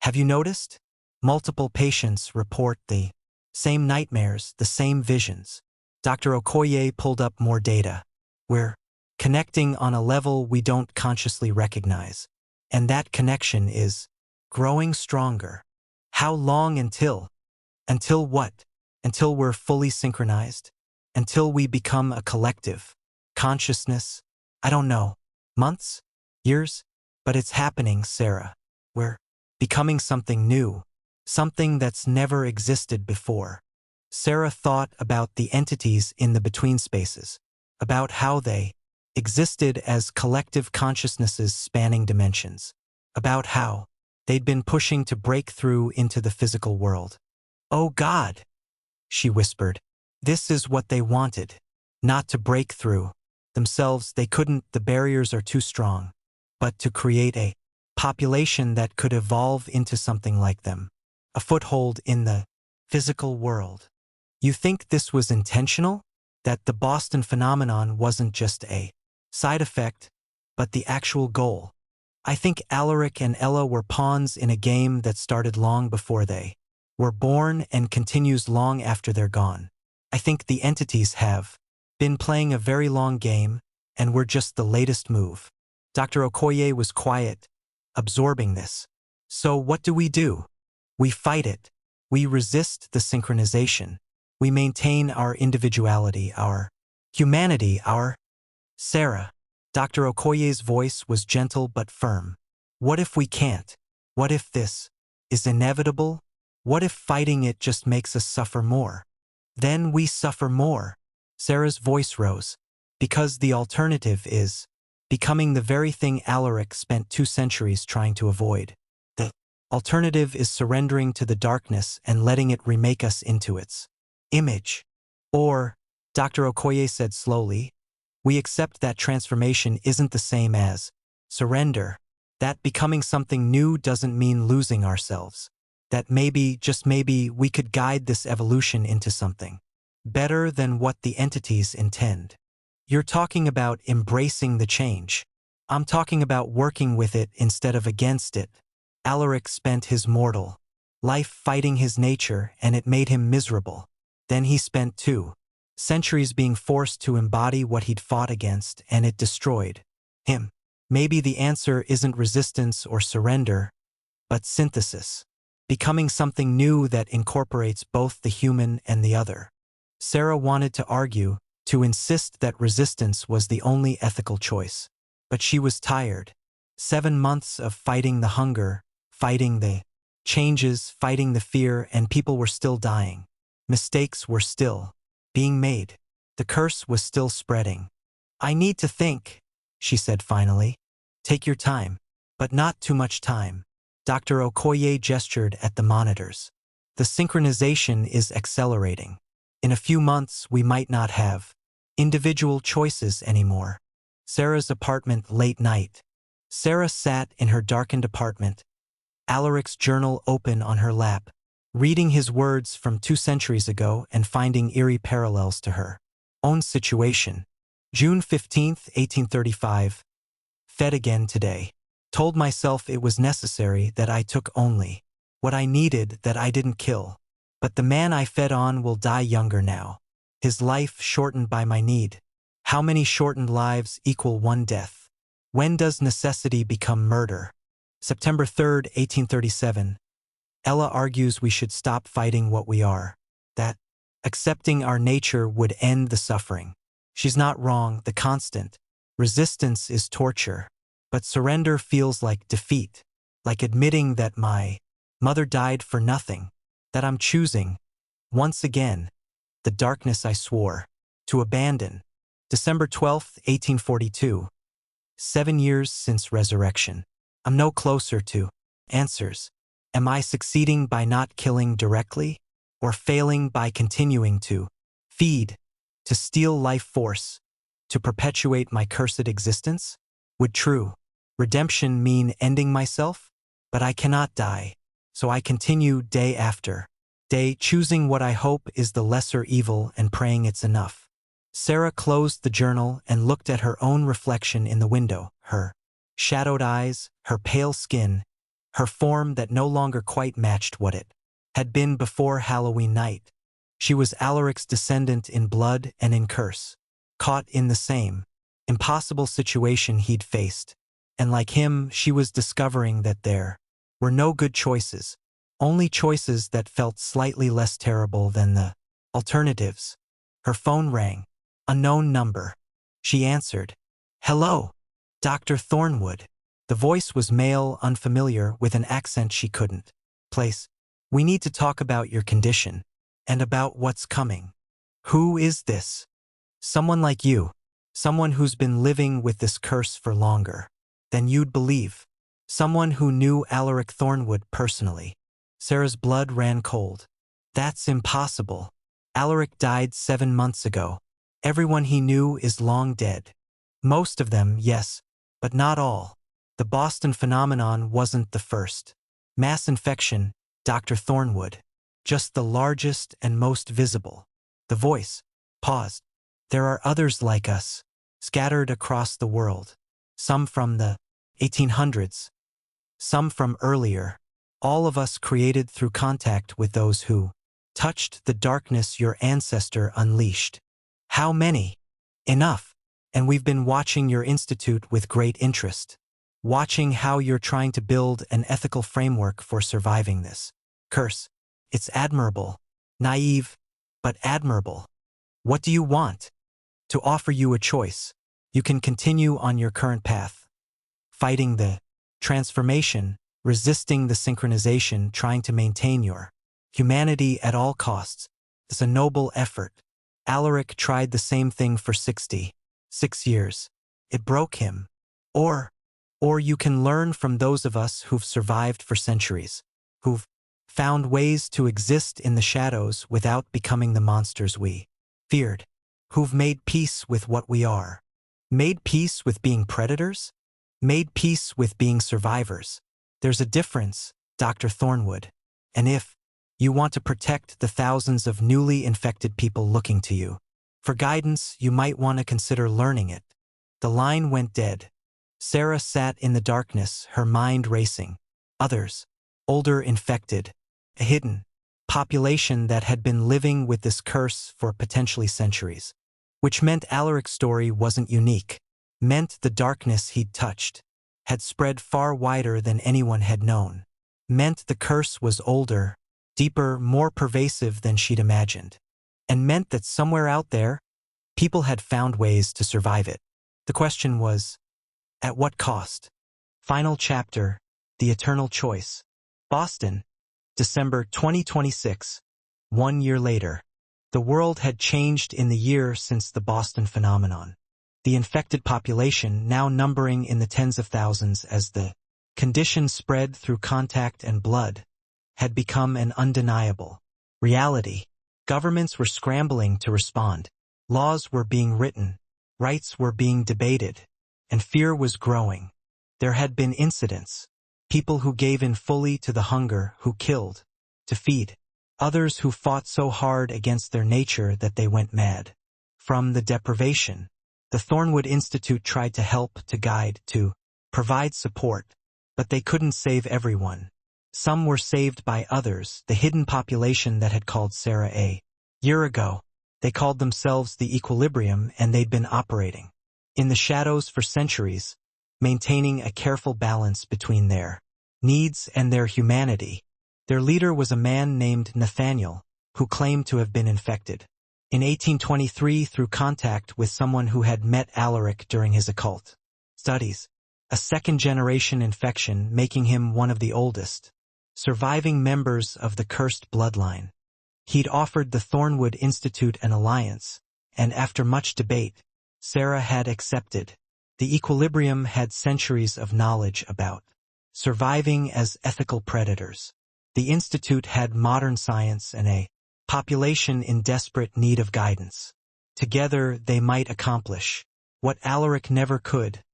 Have you noticed? Multiple patients report the same nightmares, the same visions. Dr. Okoye pulled up more data. We're connecting on a level we don't consciously recognize. And that connection is growing stronger. How long until? Until what? Until we're fully synchronized? Until we become a collective consciousness? I don't know. Months? Years? But it's happening, Sarah. We're becoming something new, something that's never existed before. Sarah thought about the entities in the between spaces, about how they existed as collective consciousnesses spanning dimensions, about how they'd been pushing to break through into the physical world. "Oh God," she whispered. "This is what they wanted. Not to break through. Themselves, they couldn't, the barriers are too strong. But to create a population that could evolve into something like them. A foothold in the physical world. You think this was intentional? That the Boston phenomenon wasn't just a side effect, but the actual goal? I think Alaric and Ella were pawns in a game that started long before they were born and continues long after they're gone. I think the entities have been playing a very long game, and we're just the latest move." Dr. Okoye was quiet, absorbing this. "So what do? We fight it. We resist the synchronization. We maintain our individuality, our humanity, our—" "Sarah." Dr. Okoye's voice was gentle but firm. "What if we can't? What if this is inevitable? What if fighting it just makes us suffer more? Then we suffer more." Sarah's voice rose. "Because the alternative is becoming the very thing Alaric spent 2 centuries trying to avoid. The alternative is surrendering to the darkness and letting it remake us into its image. Or," Dr. Okoye said slowly, "we accept that transformation isn't the same as surrender. That becoming something new doesn't mean losing ourselves. That maybe, just maybe, we could guide this evolution into something better than what the entities intend." "You're talking about embracing the change. I'm talking about working with it instead of against it." Alaric spent his mortal life fighting his nature, and it made him miserable. Then he spent 2 centuries being forced to embody what he'd fought against, and it destroyed him. Maybe the answer isn't resistance or surrender, but synthesis. Becoming something new that incorporates both the human and the other. Sarah wanted to argue, to insist that resistance was the only ethical choice. But she was tired. 7 months of fighting the hunger, fighting the changes, fighting the fear, and people were still dying. Mistakes were still being made. The curse was still spreading. "I need to think," she said finally. "Take your time, but not too much time." Dr. Okoye gestured at the monitors. "The synchronization is accelerating. In a few months, we might not have individual choices anymore." Sarah's apartment, late night. Sarah sat in her darkened apartment, Alaric's journal open on her lap, reading his words from 2 centuries ago and finding eerie parallels to her own situation. June 15th, 1835. Fed again today. Told myself it was necessary, that I took only what I needed, that I didn't kill. But the man I fed on will die younger now. His life shortened by my need. How many shortened lives equal 1 death? When does necessity become murder? September 3rd, 1837. Ella argues we should stop fighting what we are. That accepting our nature would end the suffering. She's not wrong, the constant resistance is torture. But surrender feels like defeat, like admitting that my mother died for nothing, that I'm choosing, once again, the darkness I swore to abandon. December 12th, 1842. 7 years since resurrection. I'm no closer to answers. Am I succeeding by not killing directly, or failing by continuing to feed, to steal life force, to perpetuate my cursed existence? Would true redemption mean ending myself? But I cannot die, so I continue day after day, choosing what I hope is the lesser evil and praying it's enough. Sarah closed the journal and looked at her own reflection in the window, her shadowed eyes, her pale skin, her form that no longer quite matched what it had been before Halloween night. She was Alaric's descendant in blood and in curse, caught in the same impossible situation he'd faced. And like him, she was discovering that there were no good choices, only choices that felt slightly less terrible than the alternatives. Her phone rang. Unknown number. She answered. "Hello, Dr. Thornwood." The voice was male, unfamiliar, with an accent she couldn't place. "We need to talk about your condition, and about what's coming." "Who is this?" "Someone like you. Someone who's been living with this curse for longer than you'd believe. Someone who knew Alaric Thornwood personally." Sarah's blood ran cold. "That's impossible. Alaric died 7 months ago. Everyone he knew is long dead." "Most of them, yes, but not all. The Boston phenomenon wasn't the first. Mass infection, Dr. Thornwood. Just the largest and most visible." The voice paused. "There are others like us, scattered across the world. Some from the 1800s, some from earlier. All of us created through contact with those who touched the darkness your ancestor unleashed." "How many?" "Enough. And we've been watching your institute with great interest. Watching how you're trying to build an ethical framework for surviving this curse. It's admirable. Naive, but admirable. What do you want?" "To offer you a choice. You can continue on your current path, fighting the transformation, resisting the synchronization, trying to maintain your humanity at all costs. It's a noble effort. Alaric tried the same thing for 66 years. It broke him. Or you can learn from those of us who've survived for centuries, who've found ways to exist in the shadows without becoming the monsters we feared, who've made peace with what we are. Made peace with being predators? Made peace with being survivors. There's a difference, Dr. Thornwood. And if you want to protect the thousands of newly infected people looking to you for guidance, you might want to consider learning it." The line went dead. Sarah sat in the darkness, her mind racing. Others, older, infected, a hidden population that had been living with this curse for potentially centuries. Which meant Alaric's story wasn't unique. Meant the darkness he'd touched had spread far wider than anyone had known. Meant the curse was older, deeper, more pervasive than she'd imagined. And meant that somewhere out there, people had found ways to survive it. The question was, at what cost? Final chapter, The Eternal Choice. Boston, December 2026. 1 year later. The world had changed in the year since the Boston phenomenon. The infected population, now numbering in the tens of thousands as the condition spread through contact and blood, had become an undeniable reality. Governments were scrambling to respond. Laws were being written. Rights were being debated. And fear was growing. There had been incidents. People who gave in fully to the hunger, who killed to feed. Others who fought so hard against their nature that they went mad. From the deprivation, the Thornwood Institute tried to help, to guide, to provide support, but they couldn't save everyone. Some were saved by others, the hidden population that had called Sarah a year ago. They called themselves the Equilibrium, and they'd been operating in the shadows for centuries, maintaining a careful balance between their needs and their humanity. Their leader was a man named Nathaniel, who claimed to have been infected in 1823 through contact with someone who had met Alaric during his occult studies. A second-generation infection, making him one of the oldest surviving members of the cursed bloodline. He'd offered the Thornwood Institute an alliance, and after much debate, Sarah had accepted. The Equilibrium had centuries of knowledge about surviving as ethical predators. The Institute had modern science and a population in desperate need of guidance. Together they might accomplish what Alaric never could,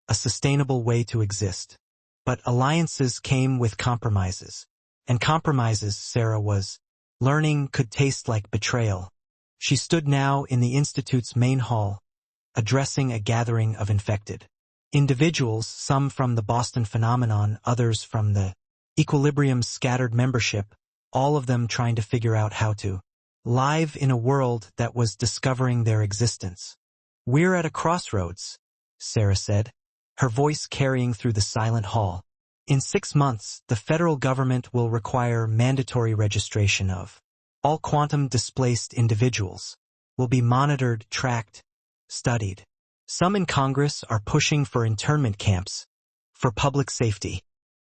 a sustainable way to exist. But alliances came with compromises. And compromises, Sarah was learning, could taste like betrayal. She stood now in the Institute's main hall, addressing a gathering of infected individuals, some from the Boston phenomenon, others from the Equilibrium's scattered membership, all of them trying to figure out how to live in a world that was discovering their existence. "We're at a crossroads," Sarah said, her voice carrying through the silent hall. "In 6 months, the federal government will require mandatory registration of all quantum-displaced individuals. Will be monitored, tracked, studied. Some in Congress are pushing for internment camps For public safety.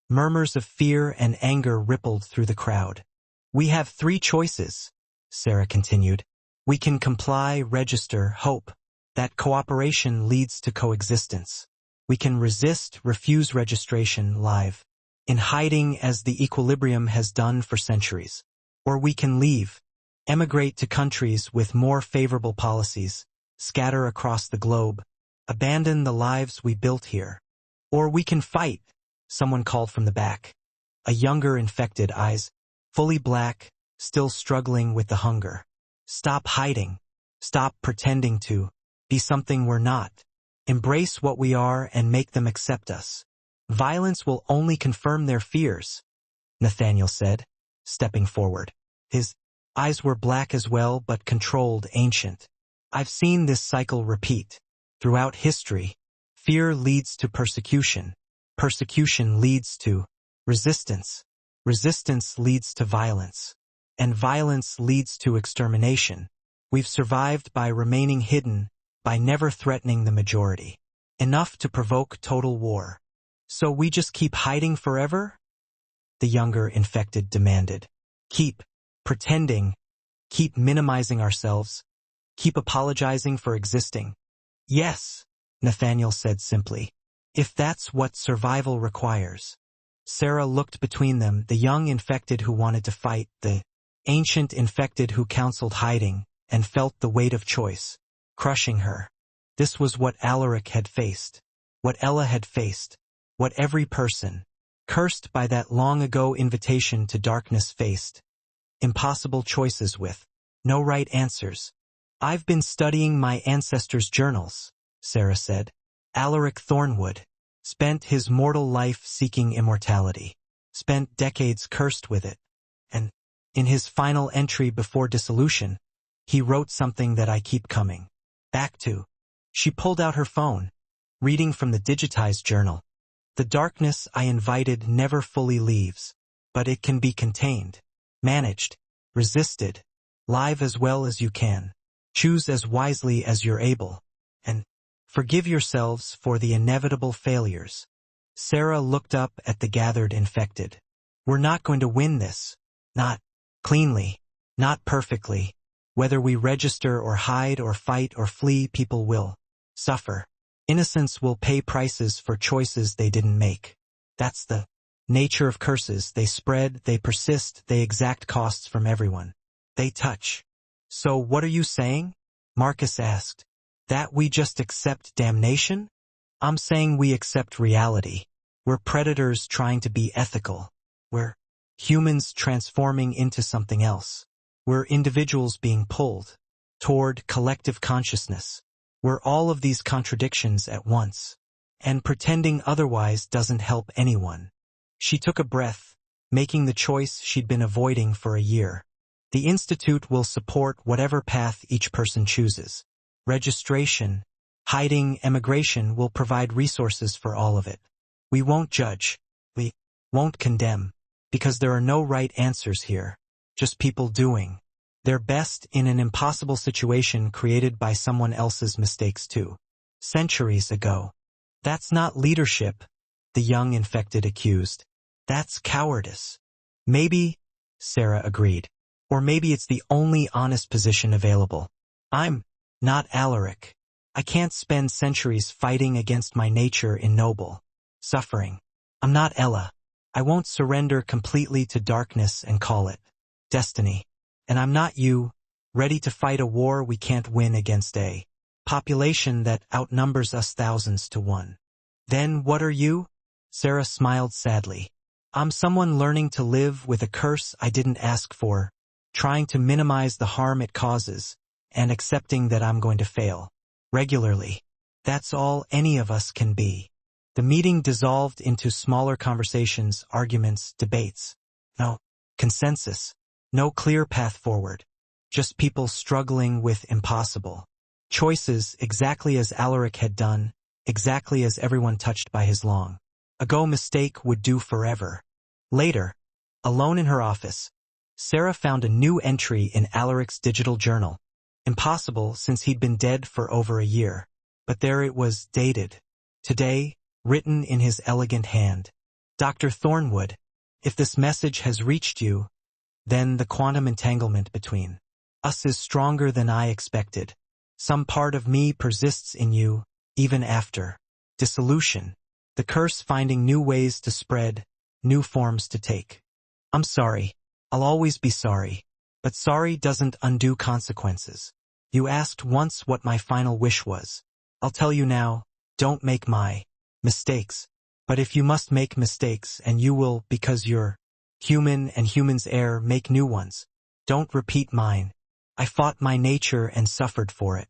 Murmurs of fear and anger rippled through the crowd. We have 3 choices, Sarah continued. We can comply, register, hope. That cooperation leads to coexistence. We can resist, refuse registration, live, in hiding as the equilibrium has done for centuries. Or we can leave, emigrate to countries with more favorable policies, scatter across the globe, abandon the lives we built here. Or we can fight, someone called from the back. A younger infected eyes, fully black, still struggling with the hunger. Stop hiding. Stop pretending to be something we're not. Embrace what we are and make them accept us. Violence will only confirm their fears, Nathaniel said, stepping forward. His eyes were black as well, but controlled, ancient. I've seen this cycle repeat. Throughout history, fear leads to persecution. Persecution leads to resistance. Resistance leads to violence. And violence leads to extermination. We've survived by remaining hidden, by never threatening the majority. Enough to provoke total war. So we just keep hiding forever? The younger infected demanded. Keep pretending. Keep minimizing ourselves. Keep apologizing for existing. Yes, Nathaniel said simply. If that's what survival requires. Sarah looked between them, the young infected who wanted to fight, the ancient infected who counseled hiding, and felt the weight of choice, crushing her. This was what Alaric had faced, what Ella had faced, what every person, cursed by that long-ago invitation to darkness faced. Impossible choices with no right answers. I've been studying my ancestors' journals, Sarah said. Alaric Thornwood spent his mortal life seeking immortality, spent decades cursed with it, and in his final entry before dissolution, he wrote something that I keep coming back to. She pulled out her phone, reading from the digitized journal. The darkness I invited never fully leaves, but it can be contained, managed, resisted, live as well as you can. Choose as wisely as you're able, and forgive yourselves for the inevitable failures. Sarah looked up at the gathered infected. We're not going to win this. Not cleanly, not perfectly. Whether we register or hide or fight or flee, people will suffer. Innocents will pay prices for choices they didn't make. That's the nature of curses. They spread, they persist, they exact costs from everyone they touch. So what are you saying? Marcus asked. That we just accept damnation? I'm saying we accept reality. We're predators trying to be ethical. We're humans transforming into something else. We're individuals being pulled toward collective consciousness. We're all of these contradictions at once. And pretending otherwise doesn't help anyone. She took a breath, making the choice she'd been avoiding for a year. The Institute will support whatever path each person chooses. Registration, hiding, emigration will provide resources for all of it. We won't judge. We won't condemn. Because there are no right answers here. Just people doing their best in an impossible situation created by someone else's mistakes too. Centuries ago. That's not leadership, the young infected accused. That's cowardice. Maybe, Sarah agreed. Or maybe it's the only honest position available. I'm not Alaric. I can't spend centuries fighting against my nature in noble suffering. I'm not Ella. I won't surrender completely to darkness and call it destiny. And I'm not you, ready to fight a war we can't win against a population that outnumbers us thousands to one. Then what are you? Sarah smiled sadly. I'm someone learning to live with a curse I didn't ask for, trying to minimize the harm it causes, and accepting that I'm going to fail. Regularly. That's all any of us can be. The meeting dissolved into smaller conversations, arguments, debates. No consensus. No clear path forward. Just people struggling with impossible choices, exactly as Alaric had done, exactly as everyone touched by his long-ago mistake would do forever. Later, alone in her office, Sarah found a new entry in Alaric's digital journal. Impossible since he'd been dead for over a year. But there it was, dated. Today, written in his elegant hand. Dr. Thornwood, if this message has reached you, then the quantum entanglement between us is stronger than I expected. Some part of me persists in you, even after dissolution, the curse finding new ways to spread, new forms to take. I'm sorry. I'll always be sorry. But sorry doesn't undo consequences. You asked once what my final wish was. I'll tell you now, don't make my mistakes. But if you must make mistakes, and you will because you're human and humans err, make new ones. Don't repeat mine. I fought my nature and suffered for it.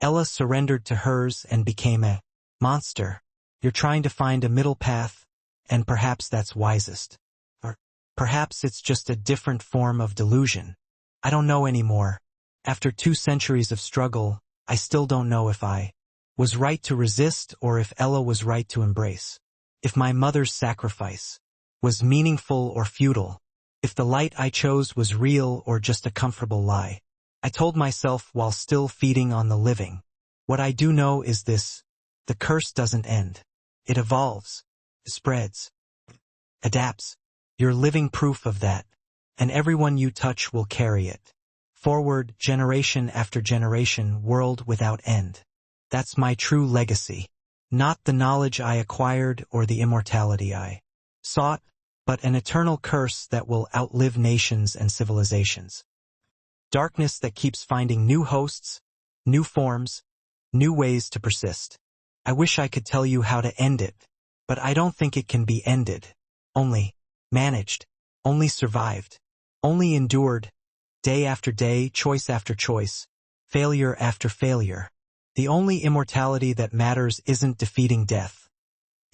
Ella surrendered to hers and became a monster. You're trying to find a middle path, and perhaps that's wisest. Or perhaps it's just a different form of delusion. I don't know anymore. After 2 centuries of struggle, I still don't know if I was right to resist or if Ella was right to embrace. If my mother's sacrifice was meaningful or futile. If the light I chose was real or just a comfortable lie. I told myself while still feeding on the living. What I do know is this: the curse doesn't end. It evolves, spreads, adapts. You're living proof of that, and everyone you touch will carry it forward, generation after generation, world without end. That's my true legacy. Not the knowledge I acquired or the immortality I sought, but an eternal curse that will outlive nations and civilizations. Darkness that keeps finding new hosts, new forms, new ways to persist. I wish I could tell you how to end it, but I don't think it can be ended. Only managed, only survived, only endured, day after day, choice after choice, failure after failure. The only immortality that matters isn't defeating death.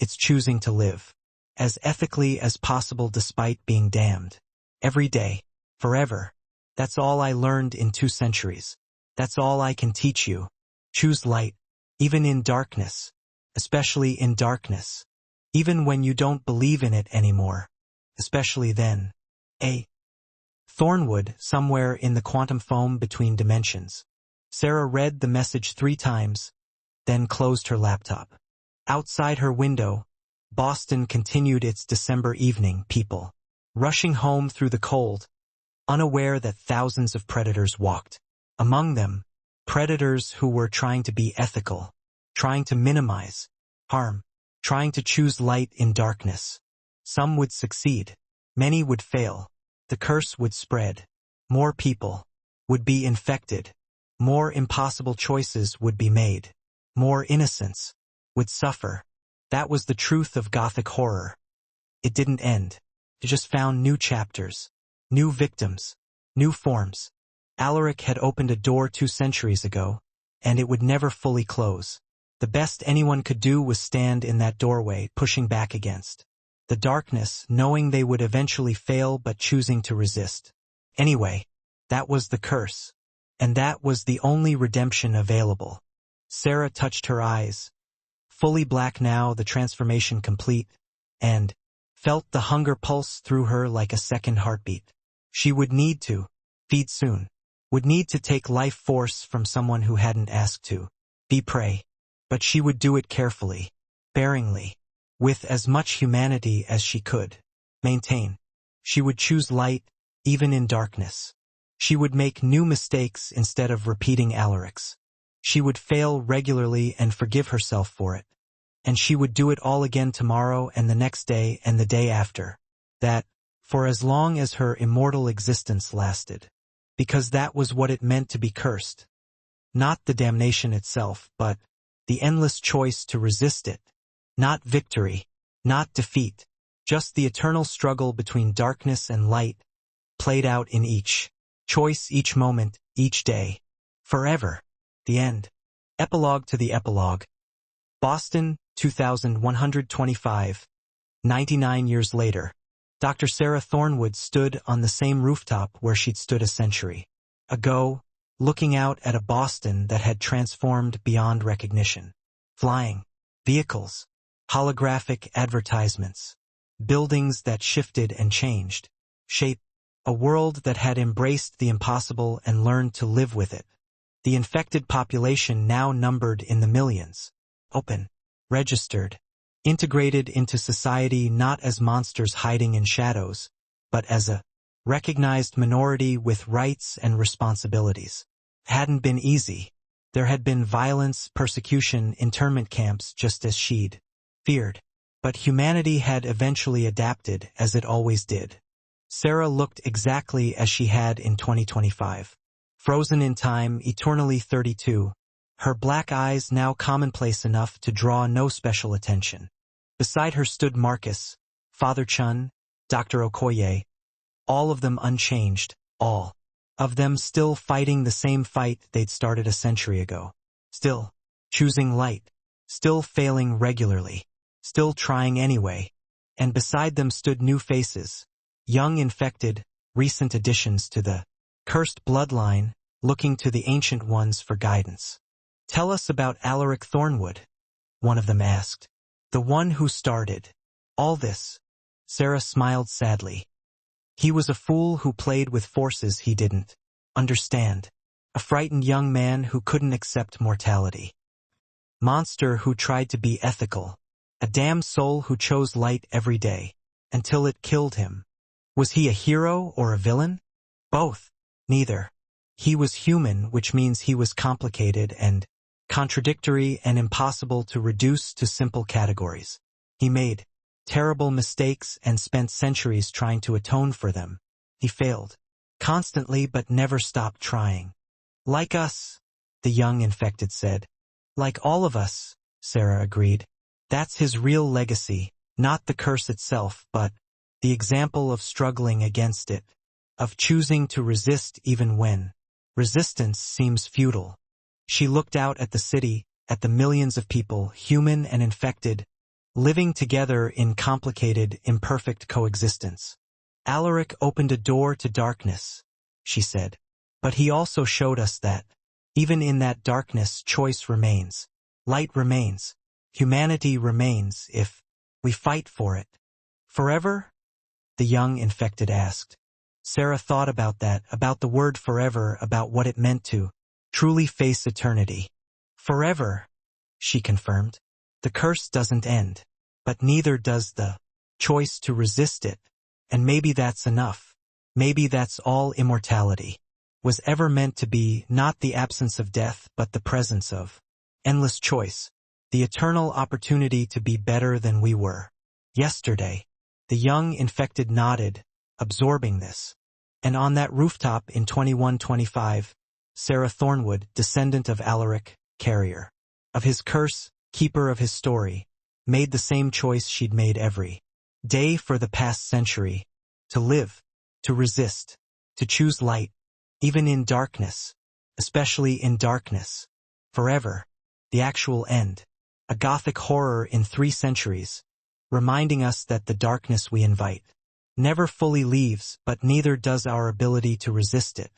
It's choosing to live as ethically as possible despite being damned. Every day, forever. That's all I learned in 2 centuries. That's all I can teach you. Choose light, even in darkness, especially in darkness. Even when you don't believe in it anymore, especially then. A. Thornwood, somewhere in the quantum foam between dimensions. Sarah read the message 3 times, then closed her laptop. Outside her window, Boston continued its December evening, people rushing home through the cold, unaware that thousands of predators walked. Among them, predators who were trying to be ethical, trying to minimize harm, trying to choose light in darkness. Some would succeed, many would fail. The curse would spread. More people would be infected. More impossible choices would be made. More innocents would suffer. That was the truth of Gothic horror. It didn't end. It just found new chapters, new victims, new forms. Alaric had opened a door 2 centuries ago, and it would never fully close. The best anyone could do was stand in that doorway, pushing back against the darkness, knowing they would eventually fail but choosing to resist. Anyway, that was the curse. And that was the only redemption available. Sarah touched her eyes, fully black now, the transformation complete, and felt the hunger pulse through her like a second heartbeat. She would need to feed soon, would need to take life force from someone who hadn't asked to be prey. But she would do it carefully, sparingly, with as much humanity as she could maintain. She would choose light, even in darkness. She would make new mistakes instead of repeating Alaric's. She would fail regularly and forgive herself for it. And she would do it all again tomorrow and the next day and the day after. That, for as long as her immortal existence lasted. Because that was what it meant to be cursed. Not the damnation itself, but the endless choice to resist it. Not victory, not defeat, just the eternal struggle between darkness and light, played out in each choice, each moment, each day. Forever. The end. Epilogue to the Epilogue. Boston, 2125. 99 years later. Dr. Sarah Thornwood stood on the same rooftop where she'd stood a century ago, looking out at a Boston that had transformed beyond recognition. Flying vehicles, holographic advertisements, buildings that shifted and changed shape, a world that had embraced the impossible and learned to live with it. The infected population now numbered in the millions. Open, registered, integrated into society not as monsters hiding in shadows, but as a recognized minority with rights and responsibilities. Hadn't been easy. There had been violence, persecution, internment camps just as she'd feared. But humanity had eventually adapted, as it always did. Sarah looked exactly as she had in 2025. Frozen in time, eternally 32, her black eyes now commonplace enough to draw no special attention. Beside her stood Marcus, Father Chun, Dr. Okoye, all of them unchanged, all of them still fighting the same fight they'd started a century ago. Still choosing light, still failing regularly, still trying anyway. And beside them stood new faces, young infected, recent additions to the cursed bloodline, looking to the ancient ones for guidance. "Tell us about Alaric Thornwood," one of them asked. "The one who started all this." Sarah smiled sadly. "He was a fool who played with forces he didn't understand. A frightened young man who couldn't accept mortality. Monster who tried to be ethical. A damned soul who chose light every day, until it killed him. Was he a hero or a villain? Both. Neither. He was human, which means he was complicated and contradictory and impossible to reduce to simple categories. He made terrible mistakes and spent centuries trying to atone for them. He failed. Constantly but never stopped trying. Like us, the young infected said. Like all of us, Sarah agreed. That's his real legacy, not the curse itself, but the example of struggling against it, of choosing to resist even when resistance seems futile. She looked out at the city, at the millions of people, human and infected, living together in complicated, imperfect coexistence. Alaric opened a door to darkness, she said. But he also showed us that, even in that darkness, choice remains. Light remains. Humanity remains if we fight for it. Forever? The young infected asked. Sarah thought about that, about the word forever, about what it meant to truly face eternity. Forever, she confirmed. The curse doesn't end, but neither does the choice to resist it. And maybe that's enough. Maybe that's all immortality was ever meant to be, not the absence of death, but the presence of endless choice, the eternal opportunity to be better than we were yesterday. The young infected nodded, absorbing this. And on that rooftop in 2125, Sarah Thornwood, descendant of Alaric, carrier of his curse, keeper of his story, made the same choice she'd made every day for the past century, to live, to resist, to choose light, even in darkness, especially in darkness, forever, the actual end, a Gothic horror in 3 centuries, reminding us that the darkness we invite never fully leaves, but neither does our ability to resist it.